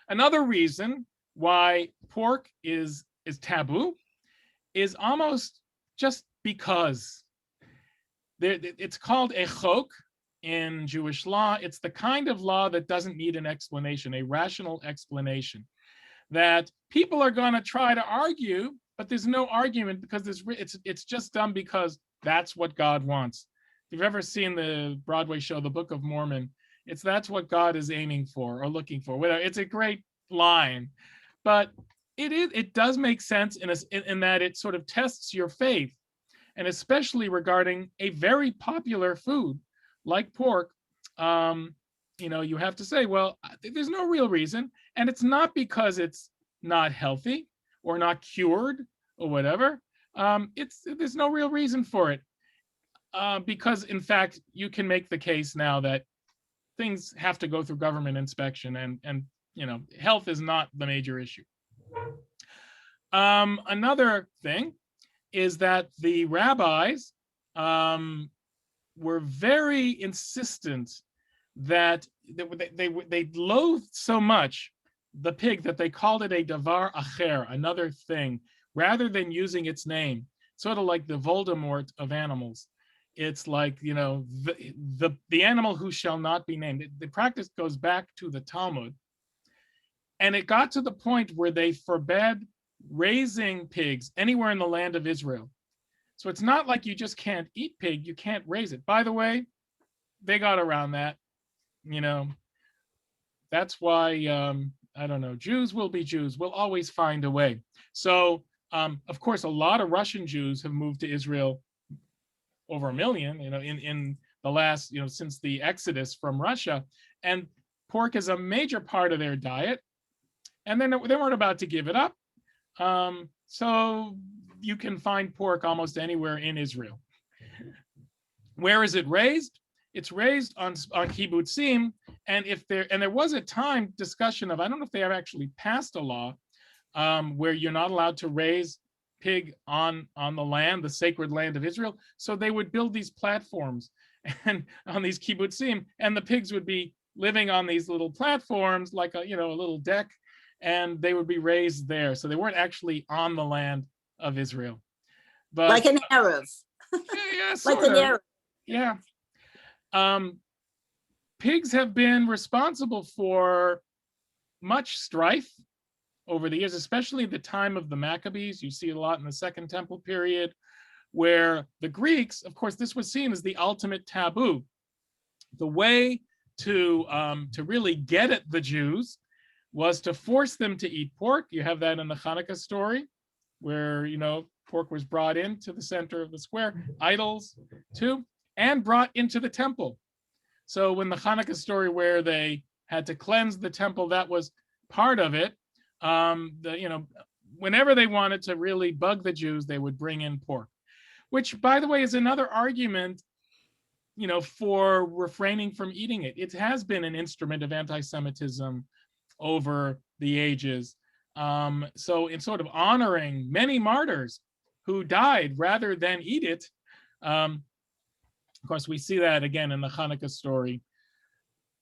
Another reason why pork is taboo is almost just because. It's called a chok in Jewish law. It's the kind of law that doesn't need an explanation, a rational explanation. That people are going to try to argue, but there's no argument because it's just done because that's what God wants. If you've ever seen the Broadway show, The Book of Mormon, that's what God is aiming for or looking for. Whatever. It's a great line, but it does make sense in that it sort of tests your faith, and especially regarding a very popular food like pork. You have to say, well, there's no real reason, and it's not because it's not healthy or not cured or whatever. There's no real reason for it, because in fact you can make the case now that things have to go through government inspection, and health is not the major issue. Another thing is that the rabbis were very insistent that they loathed so much the pig that they called it a davar acher, another thing, rather than using its name, sort of like the Voldemort of animals. it's like, you know, the animal who shall not be named. The practice goes back to the Talmud. And it got to the point where they forbade raising pigs anywhere in the land of Israel. So it's not like you just can't eat pig, you can't raise it. By the way, they got around that, you know. That's why, I don't know, Jews will be Jews. We'll always find a way. So, of course, a lot of Russian Jews have moved to Israel, over 1 million, you know, in the last, you know, since the exodus from Russia. And pork is a major part of their diet. And then they weren't about to give it up. So you can find pork almost anywhere in Israel. Where is it raised? It's raised on kibbutzim, and there was a time discussion of, I don't know if they have actually passed a law where you're not allowed to raise pig on the land, the sacred land of Israel. So they would build these platforms and on these kibbutzim, and the pigs would be living on these little platforms, like a little deck, and they would be raised there. So they weren't actually on the land of Israel. But like an Arab. Yeah, like an Arab. Yeah. Pigs have been responsible for much strife over the years, especially the time of the Maccabees. You see a lot in the Second Temple period, where the Greeks, of course, this was seen as the ultimate taboo. The way to really get at the Jews was to force them to eat pork. You have that in the Hanukkah story, where, you know, pork was brought into the center of the square, idols too, and brought into the temple. So when the Hanukkah story where they had to cleanse the temple, that was part of it. Whenever they wanted to really bug the Jews, they would bring in pork, which, by the way, is another argument, you know, for refraining from eating it. It has been an instrument of anti-Semitism over the ages. So in sort of honoring many martyrs who died rather than eat it, of course, we see that again in the Hanukkah story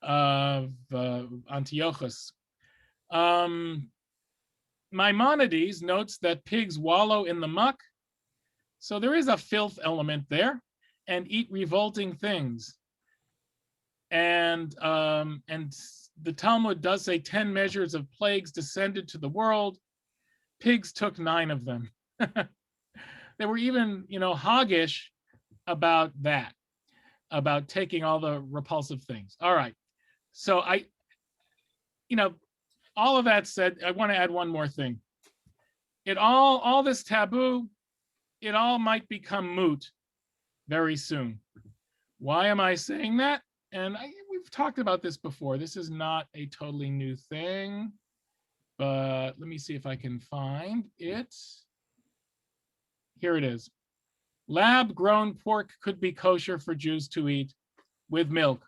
of Antiochus. Maimonides notes that pigs wallow in the muck, so there is a filth element there, and eat revolting things. And the Talmud does say 10 measures of plagues descended to the world. Pigs took 9 of them. They were even, you know, hoggish about that, about taking all the repulsive things. All right. So all of that said, I want to add one more thing. All this taboo, it all might become moot very soon. Why am I saying that? And we've talked about this before. This is not a totally new thing, but let me see if I can find it. Here it is. Lab-grown pork could be kosher for Jews to eat with milk.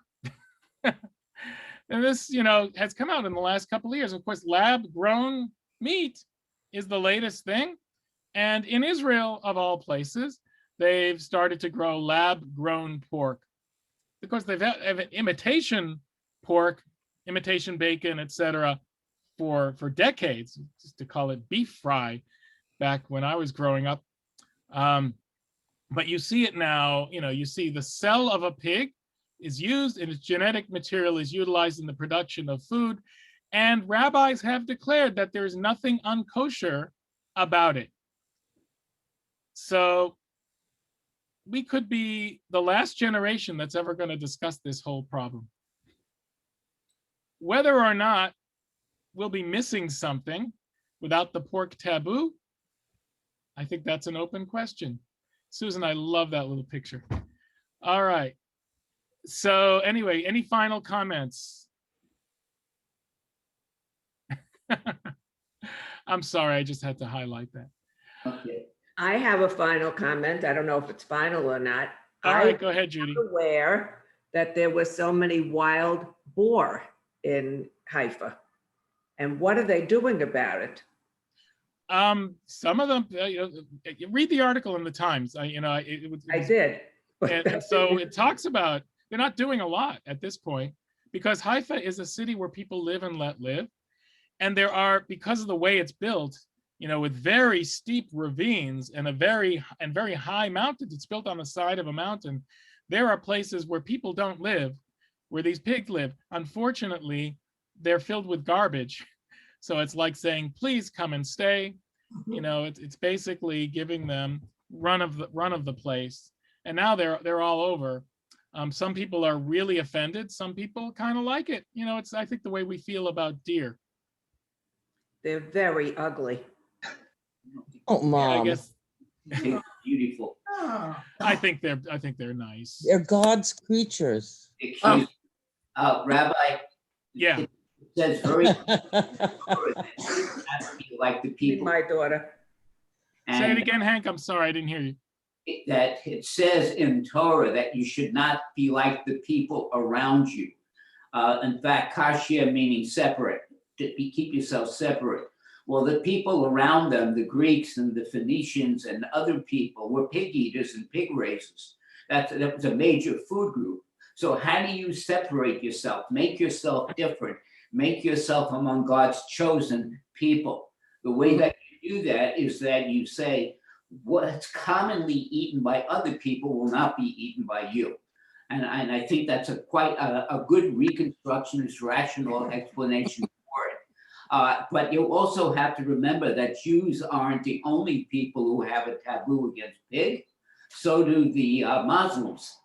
And this, you know, has come out in the last couple of years. Of course, lab-grown meat is the latest thing. And in Israel, of all places, they've started to grow lab-grown pork. Because they've had imitation pork, imitation bacon, etc., for decades, just to call it beef fry back when I was growing up. But you see it now, you know, you see the cell of a pig is used and its genetic material is utilized in the production of food. And rabbis have declared that there's nothing unkosher about it. So we could be the last generation that's ever going to discuss this whole problem. Whether or not we'll be missing something without the pork taboo, I think that's an open question. Susan, I love that little picture. All right. So anyway, any final comments? I'm sorry, I just had to highlight that. Okay. I have a final comment. I don't know if it's final or not. All right, go ahead, Judy. I'm aware that there were so many wild boar in Haifa. And what are they doing about it? Some of them, read the article in the Times. I did. And so it talks about they're not doing a lot at this point, because Haifa is a city where people live and let live. And there are, because of the way it's built, with very steep ravines and very high mountains. It's built on the side of a mountain. There are places where people don't live, where these pigs live. Unfortunately, they're filled with garbage. So it's like saying, please come and stay. It's basically giving them run of the place. And now they're all over. Some people are really offended. Some people kind of like it. It's, I think, the way we feel about deer. They're very ugly. Oh, Yeah, I Mom. guess Beautiful. I think they're nice. They're God's creatures. Excuse, Rabbi, Yeah. it says very like the people. My daughter. Say it again, Hank. I'm sorry, I didn't hear you. That it says in Torah that you should not be like the people around you. In fact, kashya meaning separate, keep yourself separate. Well, the people around them, the Greeks and the Phoenicians and other people, were pig eaters and pig raisers. That was a major food group. So how do you separate yourself? Make yourself different. Make yourself among God's chosen people. The way that you do that is that you say, what's commonly eaten by other people will not be eaten by you. And I think that's quite a good reconstructionist, rational explanation for it. But you also have to remember that Jews aren't the only people who have a taboo against pig. So do the Muslims.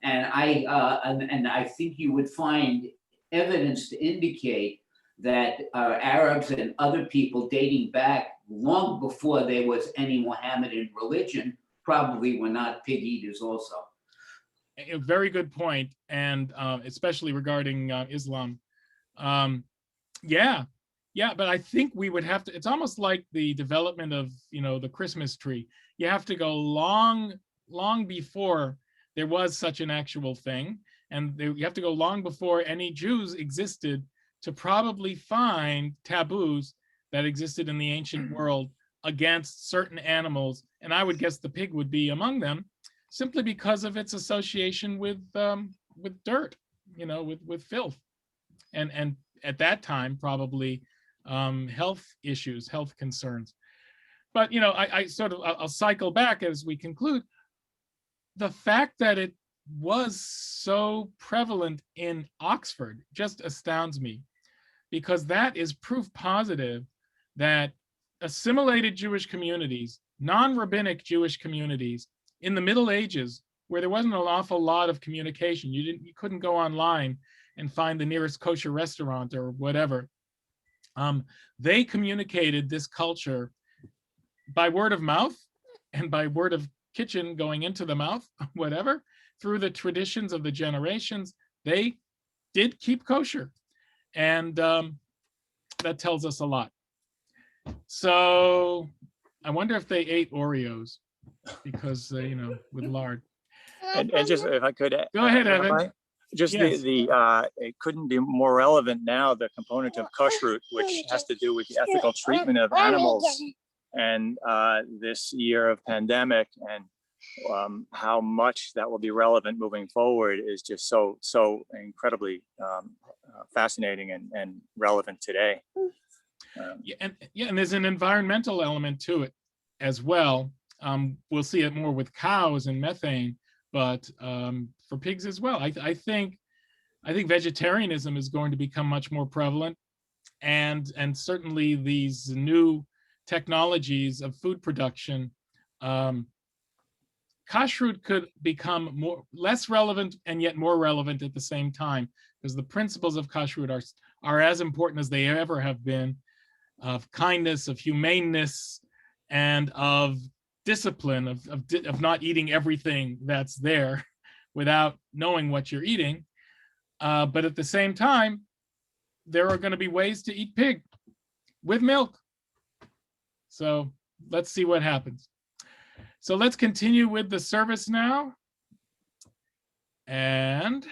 And I think you would find evidence to indicate that Arabs and other people dating back long before there was any Mohammedan religion probably were not pig eaters also. A very good point, and especially regarding Islam. Yeah, but I think we would have to, it's almost like the development of, the Christmas tree. You have to go long before there was such an actual thing. And you have to go long before any Jews existed to probably find taboos that existed in the ancient world against certain animals. And I would guess the pig would be among them, simply because of its association with dirt, with filth. And at that time, probably health issues, health concerns. But, I'll cycle back as we conclude. The fact that it was so prevalent in Oxford just astounds me, because that is proof positive that assimilated Jewish communities, non-rabbinic Jewish communities in the Middle Ages, where there wasn't an awful lot of communication, you couldn't go online and find the nearest kosher restaurant or whatever. They communicated this culture by word of mouth and by word of kitchen going into the mouth, whatever, through the traditions of the generations. They did keep kosher, and that tells us a lot. So I wonder if they ate Oreos, because with lard. And just if I could go ahead, Evan. Just yes. It couldn't be more relevant now, the component of kashrut, which has to do with the ethical treatment of animals, and this year of pandemic, and how much that will be relevant moving forward is just so incredibly fascinating and relevant today. And there's an environmental element to it as well. We'll see it more with cows and methane, but for pigs as well. I think vegetarianism is going to become much more prevalent, and certainly these new technologies of food production. Kashrut could become less relevant and yet more relevant at the same time, because the principles of kashrut are as important as they ever have been, of kindness, of humaneness, and of discipline, of not eating everything that's there without knowing what you're eating. But at the same time, there are going to be ways to eat pig with milk. So let's see what happens. So let's continue with the service now. And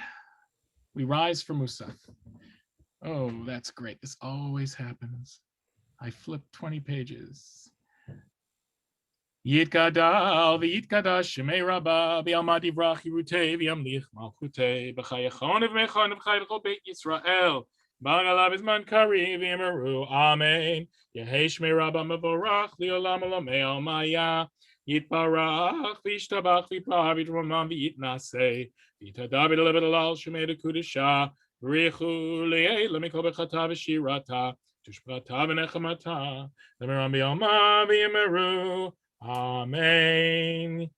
we rise for Musaf. Oh, that's great. This always happens. I flipped 20 pages. Yitkadal v'yitkadash shemei rabba v'yalmad yivrach yirutei v'yamlich malchutei b'chayachon v'mechon v'chayachol beit Yisrael Bangalav is man kari v'yimeru. Amen. Yehi shmei rabba mevorach li'olam olamei maya. Yitparach v'yishtabach v'yipar v'yitramam v'yitnaseh. V'yitadav v'yidalev v'yidalal shemei dekudisha. V'richu li'eh lemikol b'chata v'shirata. Tushprata v'nechamata. L'miram b'yoma v'yimeru. Amen.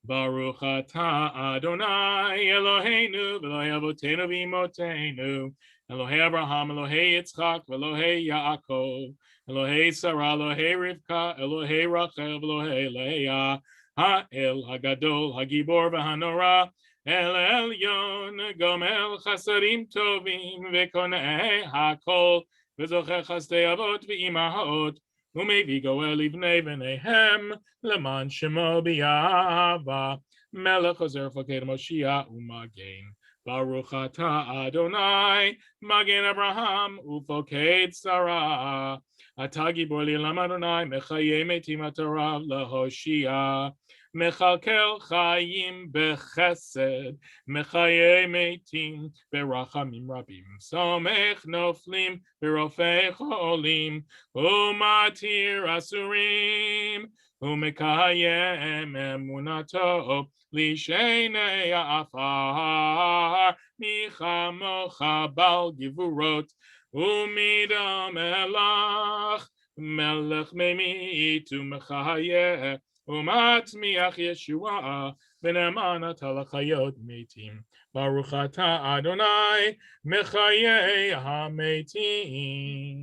Baruch atah Adonai Eloheinu v'Elohei Avotenu v'Imotenu Elohei Abraham, Elohei Yitzchak, Elohei Yaakov, Elohei Sarah, Elohei Rivka, Elohei Rachel, Elohei Leah, Ha'el Hagadol, Hagibor v'Hanora, El Elyon, Gomel Chasadim Tovim v'Konei Hakol, v'Zocher Chasdei Avot v'Imahaot, Umevi Goel Livnei V'Nehem, Leman Shemo B'Yava, Melech Ozer Faked Moshiach Umagen. Baruch atah Adonai, Magen Abraham, Ufoked Sarah. Atah Gibor Li'olam Adonai, Mechayei Metim Atarav Lahoshia. Mechalkel Chayim Bechesed, Mechayei Metim Berachamim Rabim. Somech Noflim Berofei Cholim, Umatir Asurim, Umekayem Emunato. Lishenei afar, michamocha bal givurot, umidam elach, melech memit umechaye, umatmiach Yeshua, v'ne'eman talachayot metim. Baruch atah Adonai, mechaye hametim.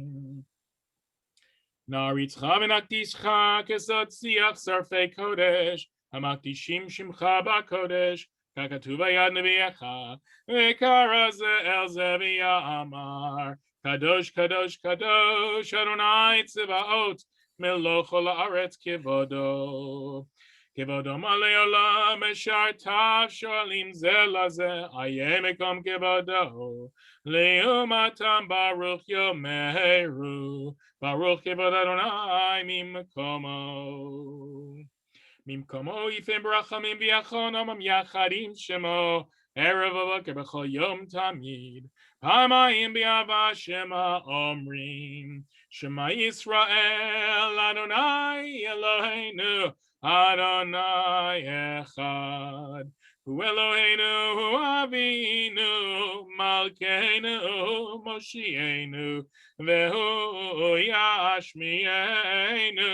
Naritzcha v'nakdishcha kesot siach sarfei kodesh, Hamakdishim shimcha b'kodesh, kakatuv hayad nevi'echa, v'kara ze'el ze'v'ya amar, kadosh, kadosh, kadosh, Adonai tziva'ot, meloch ha'aretz kivodo. Kivodo malei olam, eshartav shoalim ze laze, ayeh mekom kivodo, le'umatam baruch yomeru, baruch kivod Adonai mimkomo. Mimkomo yifim brachamim v'yachonam yacharim shemo, erev v'boker b'chol yom tamid, pamayim b'yava shema omrim, Shema Yisrael, Adonai Eloheinu, Adonai Echad, Hu Eloheinu, Hu Avinu, Malkeinu, Moshienu, Vehu Yashmienu,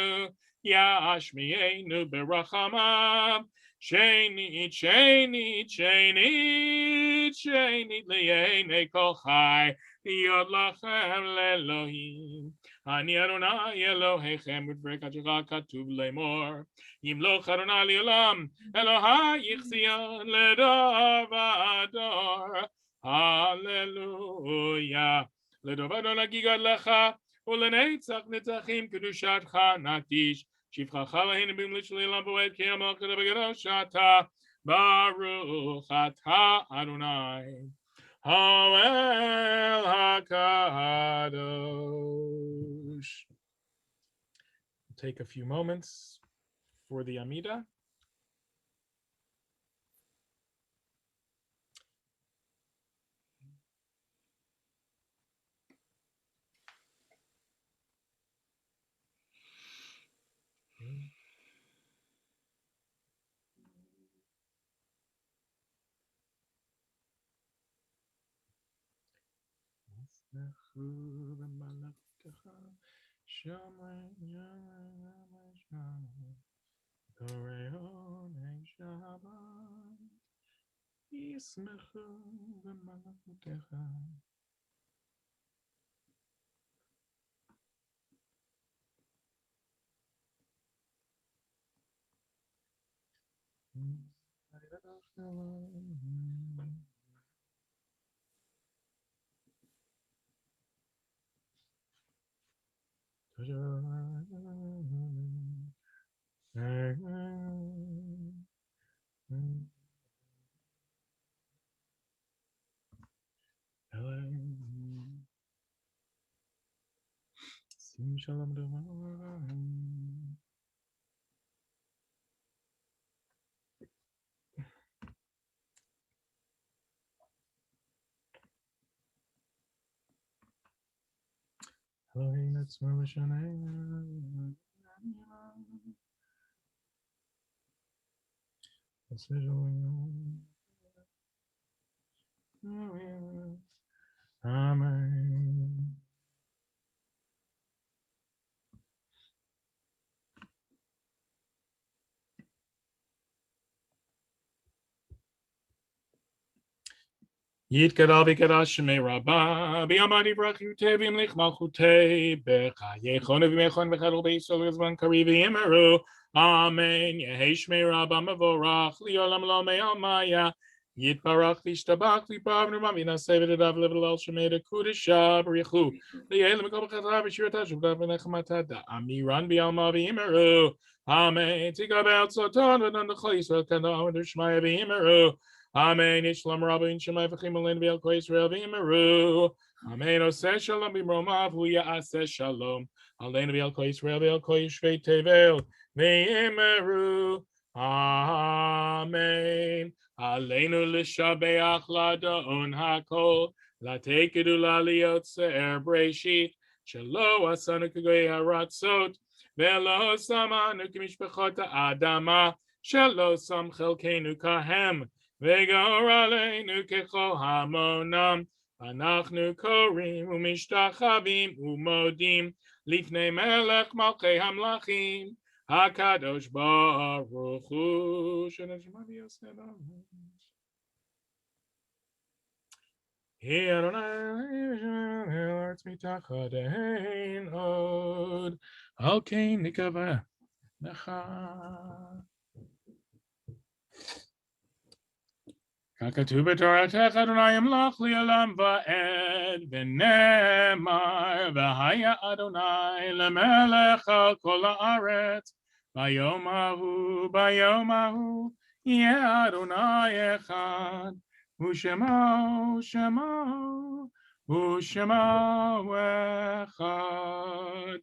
Yashmienu berachamav, Shenit, Shenit, Shenit, Shenit li'enei kol chai, Yod lachem le'Elohim. Ani Adonai Elohechem, v'brek ha'shachar katuv lemor, Yimloch Adonai li'olam, Elohai yichzion ledor v'ador. Hallelujah. Ledor v'ador nagigad lecha, ulenetzach netzachim kedushatcha nakdish. Shivchacha lahen b'mlich li'olam bo'ed ki amalcha v'gedosh ata. Baruch atah Adonai. Ha'el HaKadosh. Take a few moments for the Amida. Amen. Yitkadal v'kadal shemei rabba, b'yamadi brachute v'imlich malchute, b'chayechon v'mechon v'chadol b'yisol v'zman kari v'yimeru, amen, yehei shmei rabba mevorach, li'olam lo me'almaya, yitbarach v'ishtabach v'pav n'rma v'naseh v'dedav l'v'lel shemei dekudesha b'richu, li'elam v'kol b'chazra v'shirata shuvdav v'nechmata da'amiran b'yalma v'yimeru, amen, tikabel tzoton v'dan d'chol Yisrael kadal v'd'shmaya v'yimeru, amen. Ishlam Rabbi in Shemai v'chim alein v'yal kol Yisrael v'yimeru. Amen. Oseh shalom b'mromav hu ya'aseh shalom. Alein v'yal kol Yisrael v'yal kol Yishvei Tevel v'yimeru. Amen. Aleinu l'shabeach l'adon hakol. Latekedu la'liot se'er breshit. Shelo asanu k'goy haratzot. Ve'lo samanu k'mishpachot ha'adama. Shelo sam chelkeinu kahem. V'gor aleinu kechol hamonam, anachnu korim umishtachavim umodim, lifnei melech malchei hamlachim, hakadosh baruch hu, sheneshma v'yoseh amen. Hi Adonai, arts mitachadein od, al kein nikaveh necha. Kakatu b'toratech Adonai yamlach li'olam va'ed v'nemar v'haya Adonai lemelech al kol haaretz bayom hahu yeh Adonai echad u'shemo echad.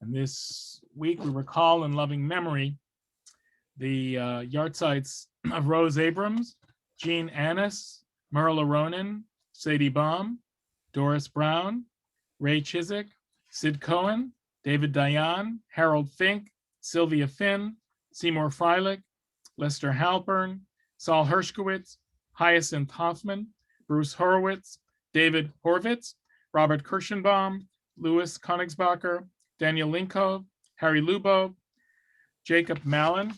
And this week we recall in loving memory the yahrzeits of Rose Abrams, Jean Annis, Merla Ronan, Sadie Baum, Doris Brown, Ray Chiswick, Sid Cohen, David Dayan, Harold Fink, Sylvia Finn, Seymour Freilich, Lester Halpern, Saul Hershkowitz, Hyacinth Hoffman, Bruce Horowitz, David Horvitz, Robert Kirschenbaum, Louis Konigsbacher, Daniel Linkov, Harry Lubo, Jacob Mallon,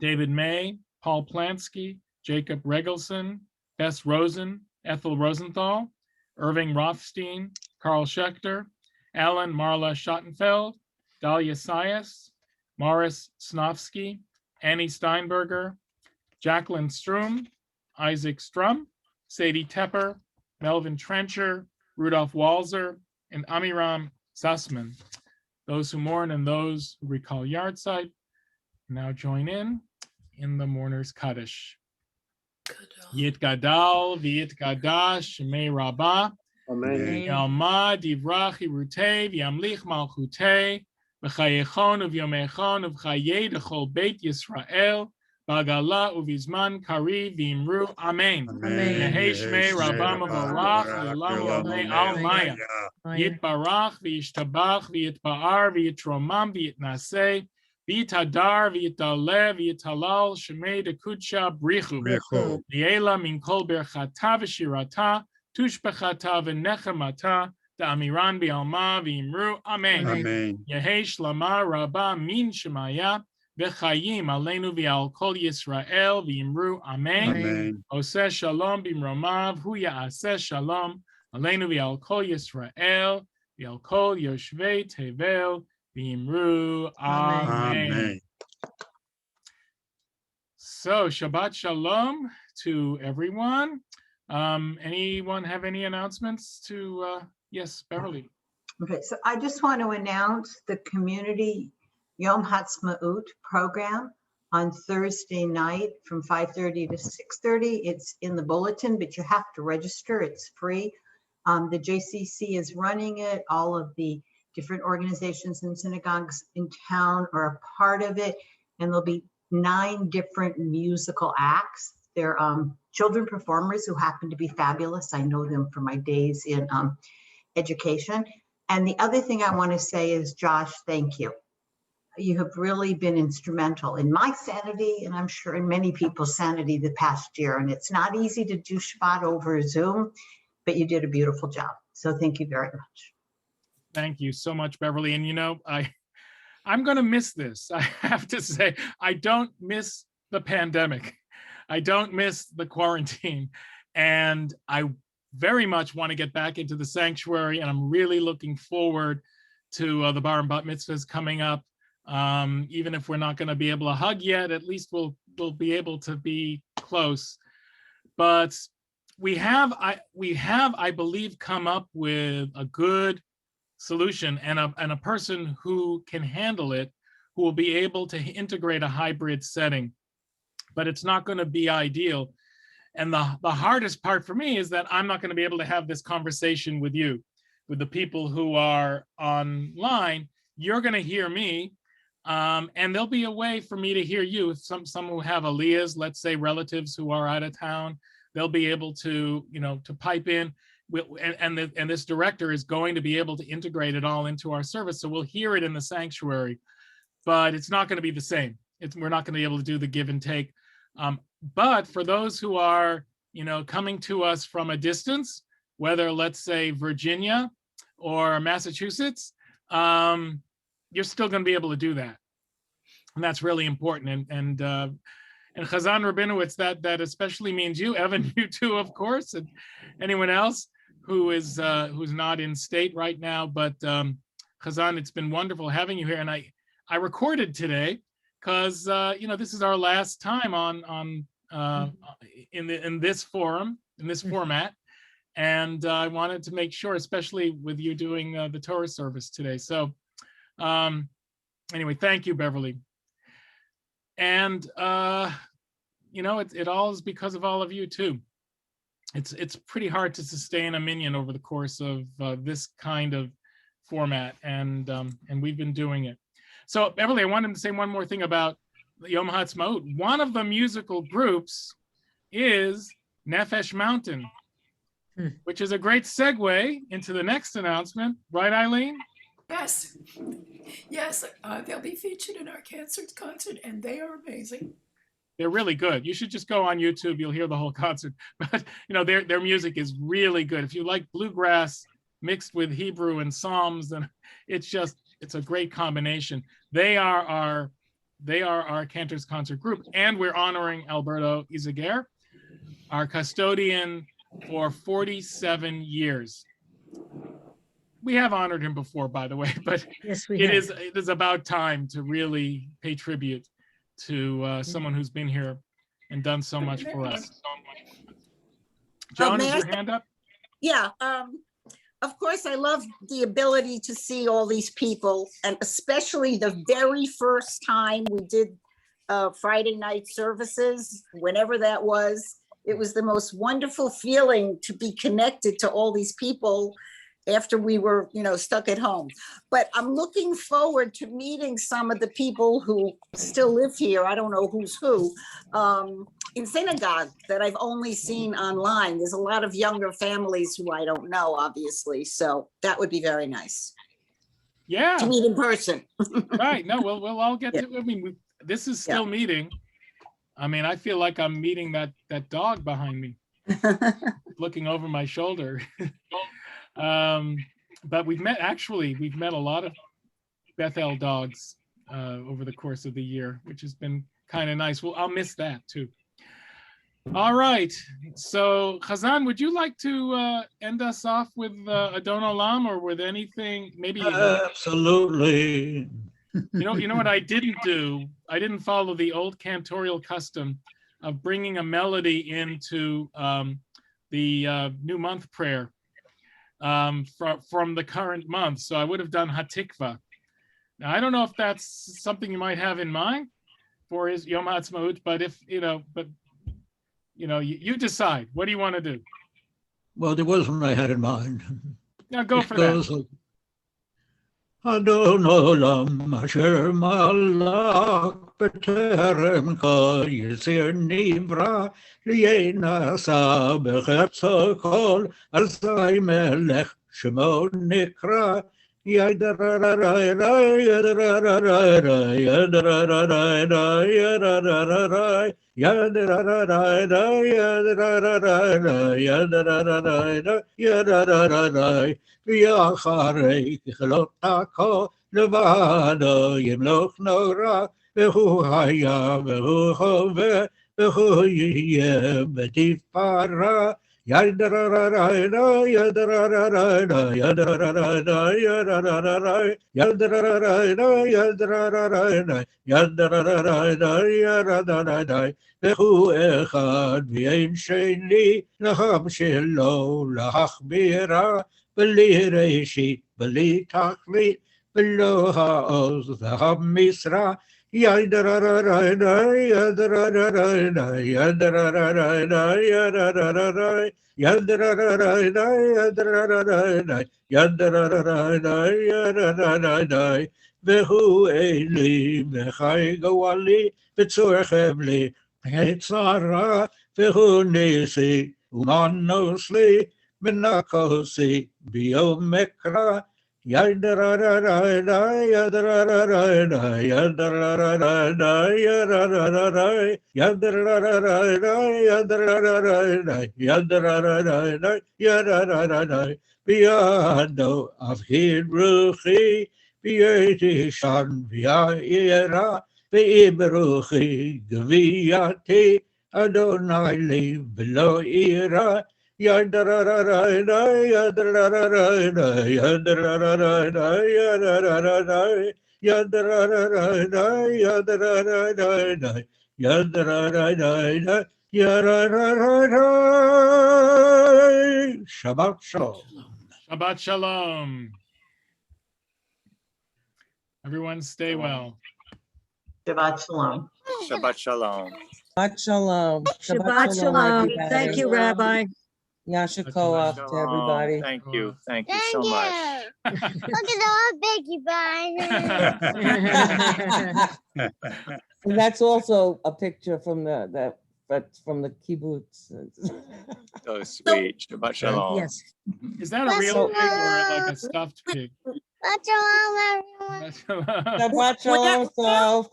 David May, Paul Plansky, Jacob Regelson, Bess Rosen, Ethel Rosenthal, Irving Rothstein, Carl Schechter, Alan Marla Schottenfeld, Dahlia Sias, Morris Snofsky, Annie Steinberger, Jacqueline Strum, Isaac Strum, Sadie Tepper, Melvin Trencher, Rudolph Walzer, and Amiram Sussman. Those who mourn and those who recall yahrzeit now join in the mourner's Kaddish. Yitgadal v'yitgadash shemei rabbah. Amen. Yalma divrach hirutei v'yamlich malchutei v'chayechon uv'yomechon uv'chayei d'chol beit Yisrael b'agala uv'izman kari v'imru amen. Yehei shmei rabbah mevorach l'olam l'olei al maya. Yitbarach v'yishtabach v'yitba'ar v'yitromam v'yitnaseh v'yitadar v'yitalev v'yitalal shemei dekudsha brichu. Li'ela min kol berchata v'shirata tushbechata v'nechemata da'amiran bi'alma v'imru amen. Yehei shlama rabba min shemaya v'chayim aleinu v'al kol Yisrael v'imru amen. Oseh shalom b'mromav hu ya'aseh shalom aleinu v'al kol Yisrael v'al kol yoshvei tevel v'imru amen. So Shabbat shalom to everyone. Anyone have any announcements to, yes, Beverly? Okay, so I just want to announce the community Yom Ha'atzmaut program on Thursday night from 5:30 to 6:30. It's in the bulletin, but you have to register. It's free. The JCC is running it. All of the different organizations and synagogues in town are a part of it. And there'll be 9 different musical acts. They're children performers who happen to be fabulous. I know them from my days in education. And the other thing I want to say is, Josh, thank you. You have really been instrumental in my sanity, and I'm sure in many people's sanity the past year. And it's not easy to do Shabbat over Zoom, but you did a beautiful job. So thank you very much. Thank you so much, Beverly. And I'm going to miss this. I have to say, I don't miss the pandemic. I don't miss the quarantine. And I very much want to get back into the sanctuary. And I'm really looking forward to the bar and bat mitzvahs coming up. Even if we're not going to be able to hug yet, at least we'll be able to be close. But we have, I believe, come up with a good solution and a person who can handle it, who will be able to integrate a hybrid setting. But it's not going to be ideal. And the hardest part for me is that I'm not going to be able to have this conversation with you, with the people who are online. You're going to hear me. And there'll be a way for me to hear you. If some who have aliyahs, let's say relatives who are out of town, they'll be able to, to pipe in. And this director is going to be able to integrate it all into our service. So we'll hear it in the sanctuary, but it's not going to be the same. We're not going to be able to do the give and take. But for those who are, coming to us from a distance, whether let's say Virginia or Massachusetts, you're still going to be able to do that. And that's really important. And Chazan Rabinowitz, that especially means you, Evan, you too, of course, and anyone else who is who's not in state right now. But Chazan, it's been wonderful having you here. And I recorded today because this is our last time on in this forum, in this format. And I wanted to make sure, especially with you doing the Torah service today. So anyway, thank you, Beverly. And it all is because of all of you too. It's pretty hard to sustain a minyan over the course of this kind of format, and we've been doing it. So Beverly, I wanted to say one more thing about Yom HaAtzmaut. One of the musical groups is Nefesh Mountain, which is a great segue into the next announcement, right, Eileen? Yes, they'll be featured in our cancer concert, and they are amazing. They're really good. You should just go on YouTube. You'll hear the whole concert. But their music is really good. If you like bluegrass mixed with Hebrew and Psalms, then it's a great combination. They are our Cantor's Concert group, and we're honoring Alberto Izaguirre, our custodian for 47 years. We have honored him before, by the way, but Yes, it is about time to really pay tribute to someone who's been here and done so much for us. Joan, is your hand up? Yeah, of course, I love the ability to see all these people, and especially the very first time we did Friday night services, whenever that was. It was the most wonderful feeling to be connected to all these people after we were, stuck at home. But I'm looking forward to meeting some of the people who still live here. I don't know who's who, in synagogue that I've only seen online. There's a lot of younger families who I don't know, obviously. So that would be very nice. Yeah. To meet in person. Right. No, we'll all get to, this is still meeting. I feel like I'm meeting that dog behind me, looking over my shoulder. But we've met a lot of Bethel dogs over the course of the year, which has been kind of nice. Well, I'll miss that too. All right. So Chazan, would you like to end us off with Adon Olam, or with anything? Maybe. Absolutely. You know what I didn't do? I didn't follow the old cantorial custom of bringing a melody into the new month prayer from the current month. So I would have done Hatikva. Now, I don't know if that's something you might have in mind for his Yom HaAtzmaut, but you decide. What do you want to do? Well, there was one I had in mind. Now go for that. Adon Olam asher malach b'terem kol yisir nivra liyenasa b'chetzo kol azay melech שמו נקרא, ואחרי ככלות הכל לבדו ימלוך נורא, והוא היה והוא הווה והוא יהיה בתפארה. והוא אחד ואין שני, לחם שלו להכבירה, בלי ראשית בלי תכלית, ולא העוז והמשרה. והוא אלי וחי גואלי, וצורכם לי צרה, והוא ניסי ומנוס לי, ונקוסי ביום מקרא. בידו אבהיר רוחי, בהיותי שם וירא, ואמרוכי גבייתי, אדוני לי ולא אירא. Shabbat shalom. Shabbat shalom. Everyone stay well. Shabbat shalom. Shabbat shalom. Shabbat shalom. Shabbat shalom. Thank you, Rabbi. Yasha Koach to everybody. Thank you so much. Look at the biggie bun. And that's also a picture from the kibbutz. So sweet. Shabbat shalom. Yes. Is that a real pig or like a stuffed pig? Shabbat shalom, everyone. Shabbat shalom, Soph.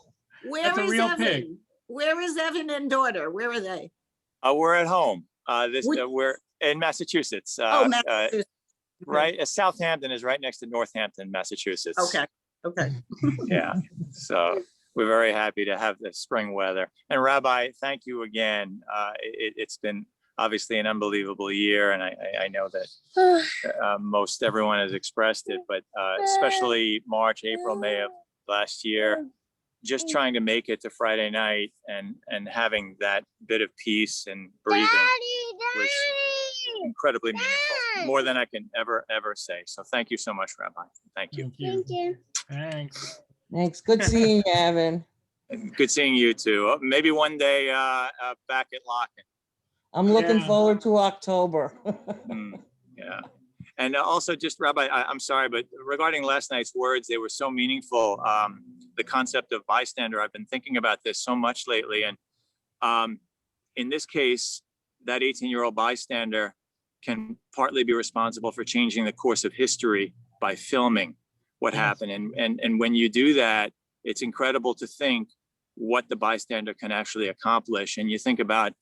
Where That's a is real Evan? pig. Where is Evan and daughter? Where are they? We're at home. Which- We're in Massachusetts. Massachusetts. Right. Southampton is right next to Northampton, Massachusetts. Okay. Yeah. So we're very happy to have the spring weather. And Rabbi, thank you again. It's been obviously an unbelievable year, and I know that most everyone has expressed it, but especially March, April, May of last year, just trying to make it to Friday night and having that bit of peace and breathing was incredibly meaningful, more than I can ever say. So thank you so much, Rabbi. Thank you. Thank you. Thanks. Thanks. Good seeing you, Evan. Good seeing you too. Maybe one day back at Locken. I'm looking Yeah. forward to October. Yeah. And also just Rabbi, I'm sorry, but regarding last night's words, they were so meaningful. The concept of bystander, I've been thinking about this so much lately. And in this case, that 18-year-old bystander can partly be responsible for changing the course of history by filming what happened. And when you do that, it's incredible to think what the bystander can actually accomplish. And you think about,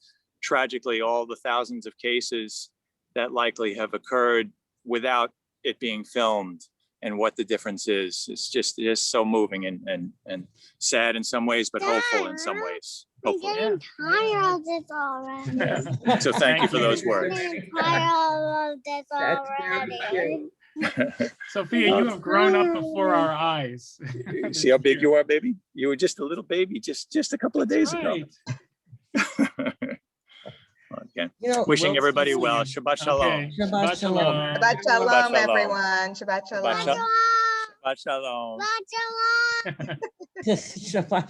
tragically, all the thousands of cases that likely have occurred without it being filmed, and what the difference is. It's just so moving and sad in some ways, but hopeful in some ways. I'm Hopefully. getting tired of this already. So thank you for those words. I'm getting tired of this That's already. Sophia, you have grown up before our eyes. See how big you are, baby? You were just a little baby just a couple of days ago. Right. Okay. You know, Wishing everybody well. Shabbat shalom. Okay. Shabbat shalom. Shabbat shalom, everyone. Shabbat shalom. Shabbat shalom. Shabbat shalom. Shabbat shalom. Shabbat shalom.